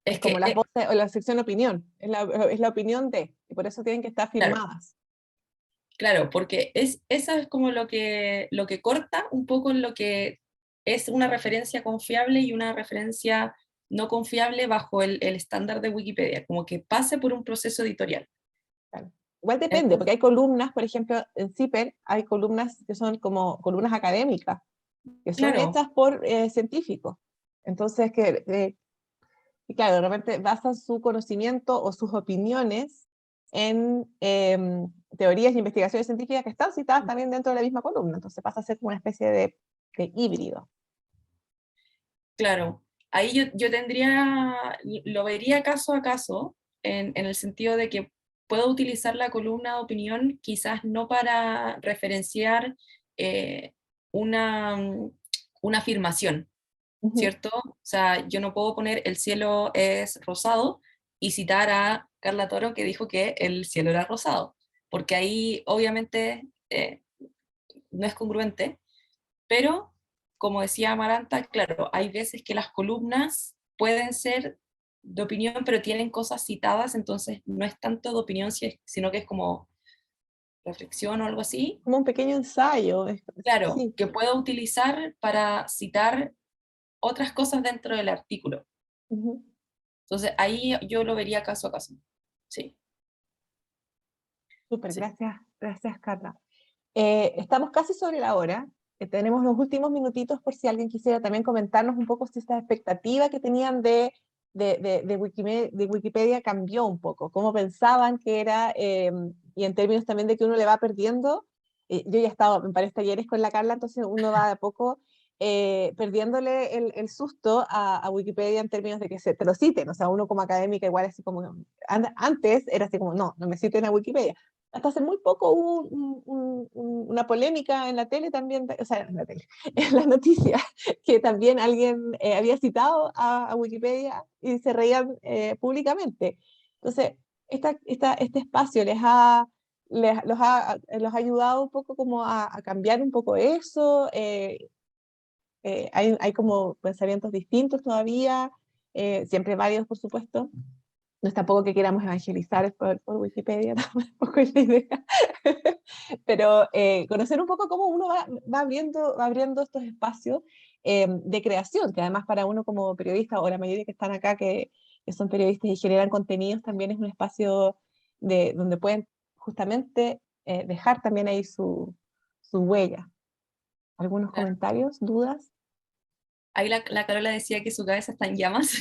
Speaker 2: Es
Speaker 1: Es
Speaker 2: como
Speaker 1: que,
Speaker 2: las voces o la sección opinión. Es la opinión de. Y por eso tienen que estar
Speaker 1: claro,
Speaker 2: firmadas.
Speaker 1: claro, porque esa es como lo que corta un poco en lo que es una referencia confiable y una referencia no confiable bajo el estándar de Wikipedia, como que pase por un proceso editorial.
Speaker 2: Claro. Igual depende,
Speaker 1: Entonces,
Speaker 2: porque hay columnas, por ejemplo, en CIPER hay columnas que son como columnas académicas, que son
Speaker 1: claro,
Speaker 2: hechas por científicos. Entonces, y claro, de repente basan su conocimiento o sus opiniones en teorías y investigaciones científicas que están citadas también dentro de la misma columna. Entonces pasa a ser como una especie de híbrido.
Speaker 1: claro. Ahí yo lo vería caso a caso, en el sentido de que puedo utilizar la columna de opinión quizás no para referenciar eh, una, una afirmación,
Speaker 2: Ujú.
Speaker 1: ¿cierto? O sea, yo no puedo poner el cielo es rosado y citar a Carla Toro que dijo que el cielo era rosado, porque ahí obviamente no es congruente, pero como decía Amaranta, claro, hay veces que las columnas pueden ser de opinión, pero tienen cosas citadas, entonces no es tanto de opinión, sino que es como reflexión o algo así.
Speaker 2: Como un pequeño ensayo.
Speaker 1: Claro,
Speaker 2: Sí.
Speaker 1: que puedo utilizar para citar otras cosas dentro del artículo.
Speaker 2: Ujú.
Speaker 1: Entonces ahí yo lo vería caso a caso. Sí,
Speaker 2: Súper,
Speaker 1: sí.
Speaker 2: gracias Carla. Estamos casi sobre la hora. Tenemos los últimos minutitos por si alguien quisiera también comentarnos un poco si esta expectativa que tenían de Wikipedia cambió un poco, cómo pensaban que era, y en términos también de que uno le va perdiendo. Yo ya he estado en varios talleres con la Carla, entonces uno va de a poco perdiéndole el susto a Wikipedia en términos de que te lo citen. O sea, uno como académica igual así como, antes era así como, no me citen a Wikipedia. Hasta hace muy poco hubo una polémica en la tele también, o sea, en la tele, en las noticias, que también alguien había citado a Wikipedia y se reían públicamente. Entonces, este espacio los ha ayudado un poco como a cambiar un poco eso. Hay como pensamientos distintos todavía, siempre válidos, por supuesto. No es tampoco que queramos evangelizar por Wikipedia, tampoco es la idea. Pero conocer un poco cómo uno va abriendo estos espacios de creación, que además para uno como periodista, o la mayoría que están acá que son periodistas y generan contenidos, también es un espacio donde pueden justamente dejar también ahí su huella. ¿Algunos
Speaker 1: Claro.
Speaker 2: comentarios, dudas?
Speaker 1: Ahí la Carola decía que su cabeza está en llamas.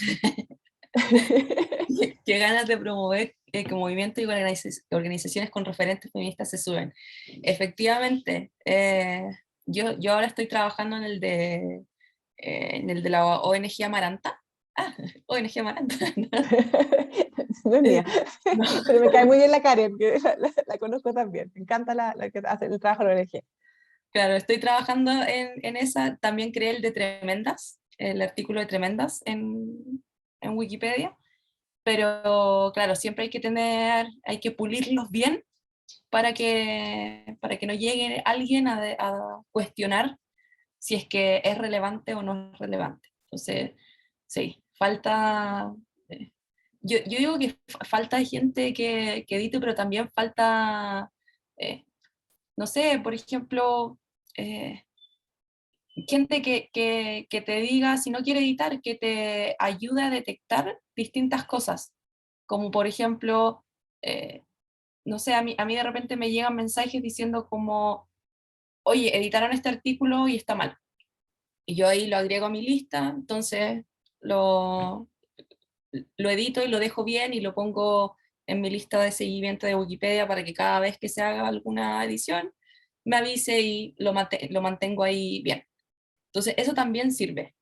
Speaker 1: Qué ganas de promover que movimientos y organizaciones con referentes feministas se suben. Efectivamente, yo ahora estoy trabajando en el de la ONG Amaranta. Ah, ONG Amaranta.
Speaker 2: No es mía,
Speaker 1: No,
Speaker 2: pero me cae muy bien la Karen, que la conozco también. Me encanta la que hace el trabajo de la ONG.
Speaker 1: claro, estoy trabajando en esa. También creé el de Tremendas, el artículo de Tremendas en Wikipedia. Pero claro, siempre hay que pulirlos bien para que no llegue alguien a cuestionar si es que es relevante o no es relevante. Entonces, sí, falta, yo digo que falta gente que edite, pero también falta, no sé, por ejemplo, gente que te diga, si no quiere editar, que te ayude a detectar distintas cosas, como por ejemplo, no sé, a mí de repente me llegan mensajes diciendo como, oye, editaron este artículo y está mal. Y yo ahí lo agrego a mi lista, entonces lo, lo edito y lo dejo bien y lo pongo en mi lista de seguimiento de Wikipedia para que cada vez que se haga alguna edición me avise y lo mantengo ahí bien. Entonces eso también sirve,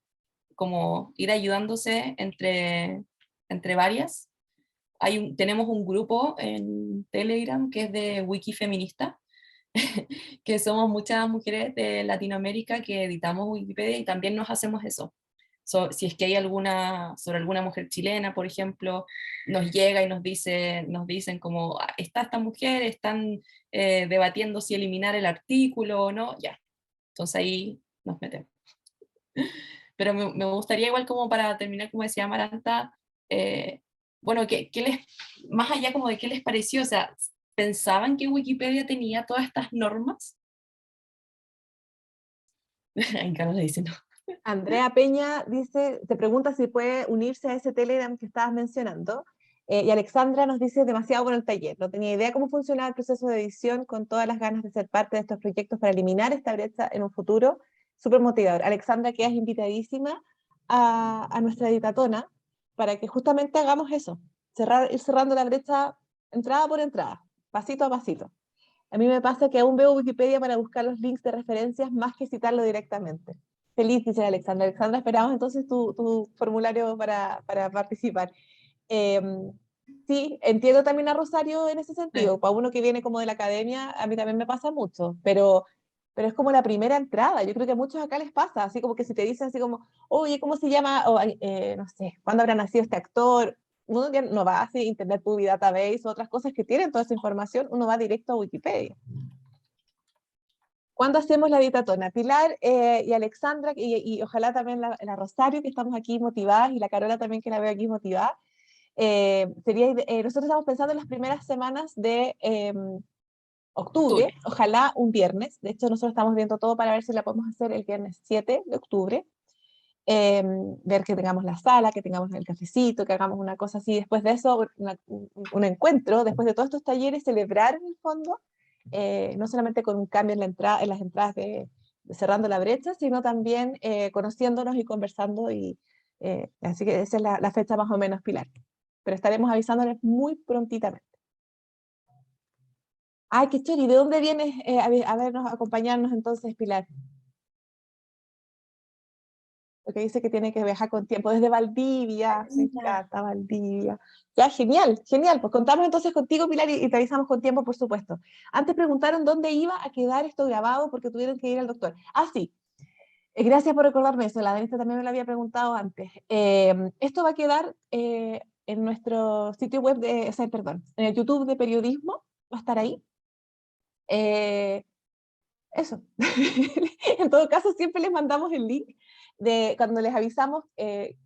Speaker 1: como ir ayudándose entre varias. Tenemos un grupo en Telegram que es de Wikifeminista, que somos muchas mujeres de Latinoamérica que editamos Wikipedia y también nos hacemos eso. Si es que hay sobre alguna mujer chilena, por ejemplo, nos llega y nos dicen como, "Ah, está esta mujer, están debatiendo si eliminar el artículo o no", ya. Entonces ahí nos metemos. Pero me gustaría igual como para terminar, como decía Amaranta, bueno, más allá como de qué les pareció, o sea, ¿pensaban que Wikipedia tenía todas estas normas? En Carlos le dice no.
Speaker 2: Andrea Peña te pregunta si puede unirse a ese Telegram que estabas mencionando. Y Alexandra nos dice, demasiado bueno el taller. No tenía idea cómo funcionaba el proceso de edición, con todas las ganas de ser parte de estos proyectos para eliminar esta brecha en un futuro. Súper motivador. Alexandra, quedas invitadísima a nuestra editatona para que justamente hagamos eso. Ir cerrando la brecha entrada por entrada, pasito a pasito. A mí me pasa que aún veo Wikipedia para buscar los links de referencias más que citarlo directamente. Feliz, dice Alexandra. Alexandra, esperamos entonces tu formulario para participar. Eh, sí, entiendo también a Rosario en ese sentido.
Speaker 1: Sí.
Speaker 2: Para uno que viene como de la academia, a mí también me pasa mucho, pero es como la primera entrada. Yo creo que a muchos acá les pasa, así como que si te dicen así como, oye, ¿cómo se llama? O, no sé, ¿cuándo habrá nacido este actor? Uno ya no va así, Internet Movie Database o otras cosas que tienen toda esa información, uno va directo a Wikipedia. ¿Cuándo hacemos la editatona? Pilar y Alexandra, y ojalá también la Rosario, que estamos aquí motivadas, y la Carola también, que la veo aquí motivada. Nosotros estamos pensando en las primeras semanas de octubre,
Speaker 1: Octubre.
Speaker 2: ojalá un viernes. De hecho, nosotros estamos viendo todo para ver si la podemos hacer el viernes 7 de octubre. Ver que tengamos la sala, que tengamos el cafecito, que hagamos una cosa así. Después de eso, un encuentro, después de todos estos talleres, celebrar en el fondo, no solamente con un cambio en las entradas de cerrando la brecha, sino también conociéndonos y conversando. Así que esa es la fecha más o menos, Pilar. Pero estaremos avisándoles muy prontitamente. Ay, qué chévere. ¿De dónde vienes a vernos, a acompañarnos entonces, Pilar? Porque dice que tiene que viajar con tiempo desde Valdivia. Me encanta Valdivia. Ya, genial, genial. Pues contamos entonces contigo, Pilar, y te avisamos con tiempo, por supuesto. Antes preguntaron dónde iba a quedar esto grabado porque tuvieron que ir al doctor. Ah, sí. Gracias por recordarme eso. La Denise también me lo había preguntado antes. Esto va a quedar en nuestro sitio web, o sea, perdón, en el YouTube de Periodismo. Va a estar ahí. Eso. En todo caso, siempre les mandamos el link cuando les avisamos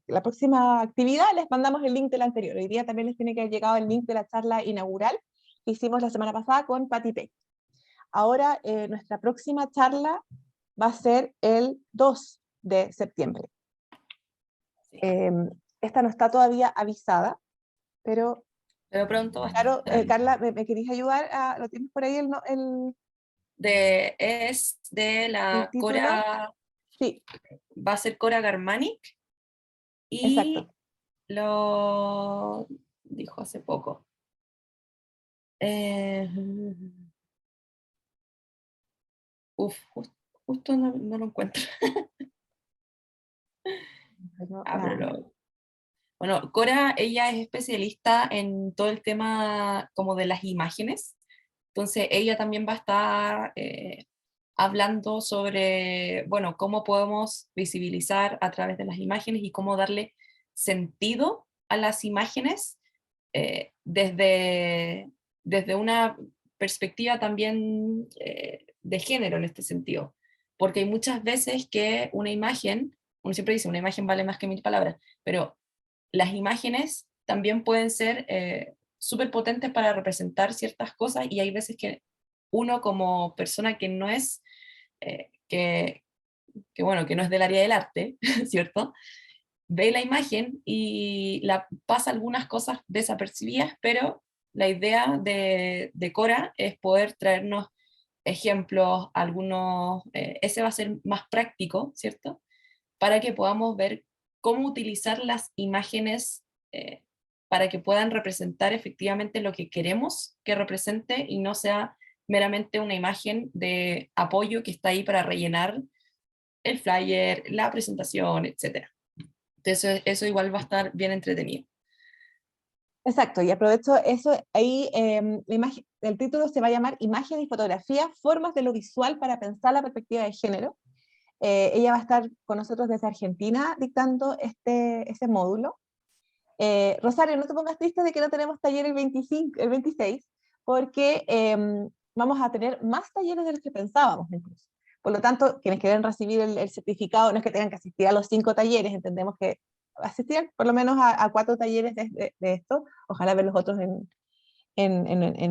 Speaker 2: la próxima actividad, les mandamos el link de la anterior. Hoy día también les tiene que haber llegado el link de la charla inaugural que hicimos la semana pasada con Patti Peck. Ahora nuestra próxima charla va a ser el 2 de septiembre. Esta no está todavía avisada, pero
Speaker 1: pronto va a
Speaker 2: claro,
Speaker 1: estar.
Speaker 2: Carla, ¿me queréis ayudar? ¿Lo tienes por ahí
Speaker 1: Es de
Speaker 2: el
Speaker 1: la
Speaker 2: título?
Speaker 1: Cora,
Speaker 2: Sí,
Speaker 1: va a ser Cora Garmanic, y
Speaker 2: exacto.
Speaker 1: lo dijo hace poco. Justo no lo encuentro. Bueno, Cora, ella es especialista en todo el tema como de las imágenes, entonces ella también va a estar hablando sobre, bueno, cómo podemos visibilizar a través de las imágenes y cómo darle sentido a las imágenes desde una perspectiva también de género en este sentido, porque hay muchas veces que una imagen, uno siempre dice, una imagen vale más que 1000 palabras, pero las imágenes también pueden ser súper potentes para representar ciertas cosas, y hay veces que uno como persona que no es, bueno, que no es del área del arte, ¿cierto? Ve la imagen y la pasa algunas cosas desapercibidas, pero la idea de Cora es poder traernos ejemplos, algunos, ese va a ser más práctico, ¿cierto? Para que podamos ver cómo utilizar las imágenes para que puedan representar efectivamente lo que queremos que represente y no sea meramente una imagen de apoyo que está ahí para rellenar el flyer, la presentación, etc. Entonces eso igual va a estar bien entretenido.
Speaker 2: Exacto, y aprovecho eso, ahí el título se va a llamar Imagen y fotografía, formas de lo visual para pensar la perspectiva de género. Ella va a estar con nosotros desde Argentina dictando ese módulo. Rosario, no te pongas triste de que no tenemos taller el 26, porque vamos a tener más talleres de los que pensábamos incluso. Por lo tanto, quienes quieren recibir el certificado, no es que tengan que asistir a los 5 talleres, entendemos que asistir por lo menos a 4 talleres de esto, ojalá ver los otros en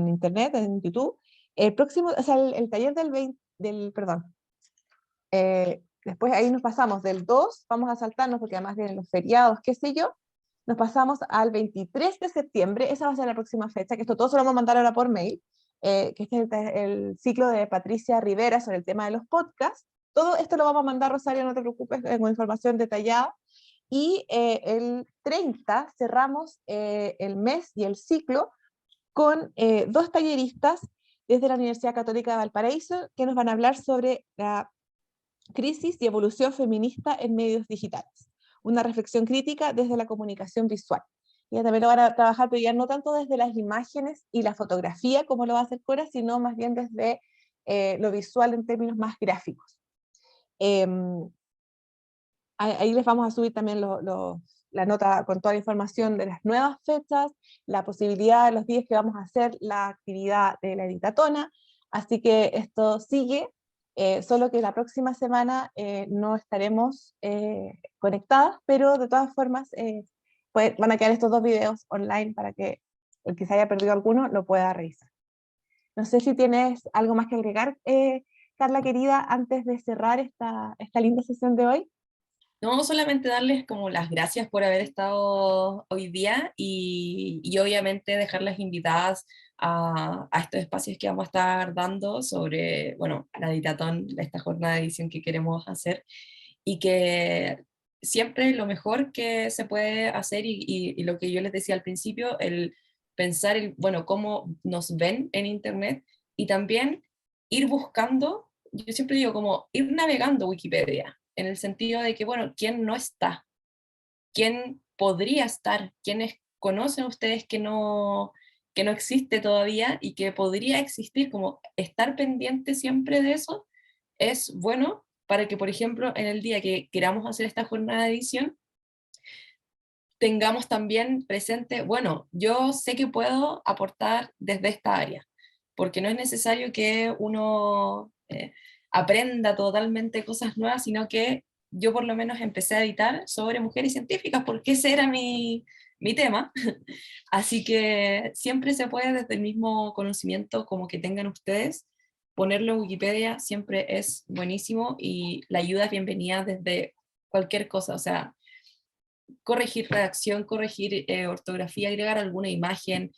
Speaker 2: internet, en YouTube. El próximo, o sea, el taller perdón, después ahí nos pasamos del 2, vamos a saltarnos porque además vienen los feriados, qué sé yo, nos pasamos al 23 de septiembre, esa va a ser la próxima fecha, que esto todo se lo vamos a mandar ahora por mail, que este es el ciclo de Patricia Rivera sobre el tema de los podcasts. Todo esto lo vamos a mandar, Rosario, no te preocupes, con información detallada. Y el 30 cerramos el mes y el ciclo con 2 talleristas desde la Universidad Católica de Valparaíso que nos van a hablar sobre la crisis y evolución feminista en medios digitales. Una reflexión crítica desde la comunicación visual. Ya también lo van a trabajar, pero ya no tanto desde las imágenes y la fotografía como lo va a hacer Cora, sino más bien desde lo visual en términos más gráficos. Ahí les vamos a subir también la nota con toda la información de las nuevas fechas, la posibilidad de los días que vamos a hacer la actividad de la editatona, así que esto sigue, solo que la próxima semana no estaremos conectadas, pero de todas formas van a quedar estos 2 videos online para que el que se haya perdido alguno lo pueda revisar. No sé si tienes algo más que agregar, Carla querida, antes de cerrar esta linda sesión de hoy.
Speaker 1: No, solamente darles como las gracias por haber estado hoy día y obviamente dejarlas invitadas a estos espacios que vamos a estar dando sobre, bueno, la Editatón, esta jornada de edición que queremos hacer, y que siempre lo mejor que se puede hacer y lo que yo les decía al principio, el pensar, bueno, cómo nos ven en Internet y también ir buscando, yo siempre digo como ir navegando Wikipedia, en el sentido de que, bueno, ¿quién no está? ¿Quién podría estar? ¿Quiénes conocen ustedes que no existe todavía y que podría existir? Como estar pendiente siempre de eso es bueno para que, por ejemplo, en el día que queramos hacer esta jornada de edición, tengamos también presente, bueno, yo sé que puedo aportar desde esta área, porque no es necesario que uno aprenda totalmente cosas nuevas, sino que yo por lo menos empecé a editar sobre mujeres científicas, porque ese era mi tema. Así que siempre se puede, desde el mismo conocimiento como que tengan ustedes, ponerlo en Wikipedia siempre es buenísimo, y la ayuda es bienvenida desde cualquier cosa, o sea, corregir redacción, corregir ortografía, agregar alguna imagen,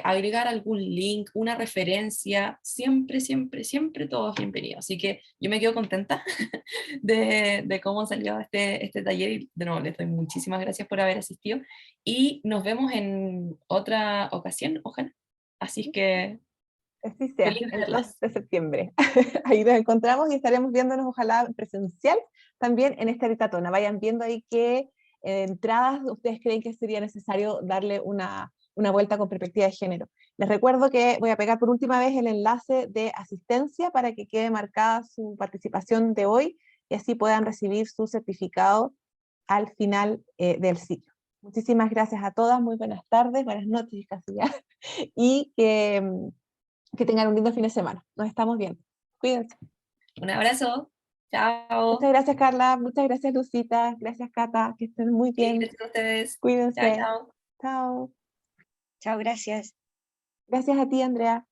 Speaker 1: agregar algún link, una referencia, siempre, siempre, siempre todo es bienvenido. Así que yo me quedo contenta de cómo salió este taller, y de nuevo les doy muchísimas gracias por haber asistido, y nos vemos en otra ocasión, ojalá. Así es que
Speaker 2: Así sea,
Speaker 1: feliz
Speaker 2: el 2
Speaker 1: verlas.
Speaker 2: de septiembre. Ahí nos encontramos y estaremos viéndonos, ojalá presencial, también en esta Eritatona. Vayan viendo ahí qué entradas ustedes creen que sería necesario darle una vuelta con perspectiva de género. Les recuerdo que voy a pegar por última vez el enlace de asistencia para que quede marcada su participación de hoy y así puedan recibir su certificado al final del ciclo. Muchísimas gracias a todas, muy buenas tardes, buenas noches casi ya, y que tengan un lindo fin de semana. Nos estamos viendo. Cuídense.
Speaker 1: Un abrazo. Chao.
Speaker 2: Muchas gracias, Carla. Muchas gracias, Lucita. Gracias, Cata. Que estén muy
Speaker 1: Sí,
Speaker 2: bien.
Speaker 1: gracias a ustedes. Chao,
Speaker 2: Cuídense.
Speaker 1: chao.
Speaker 2: Chao.
Speaker 4: Chao, gracias.
Speaker 2: Gracias a ti, Andrea.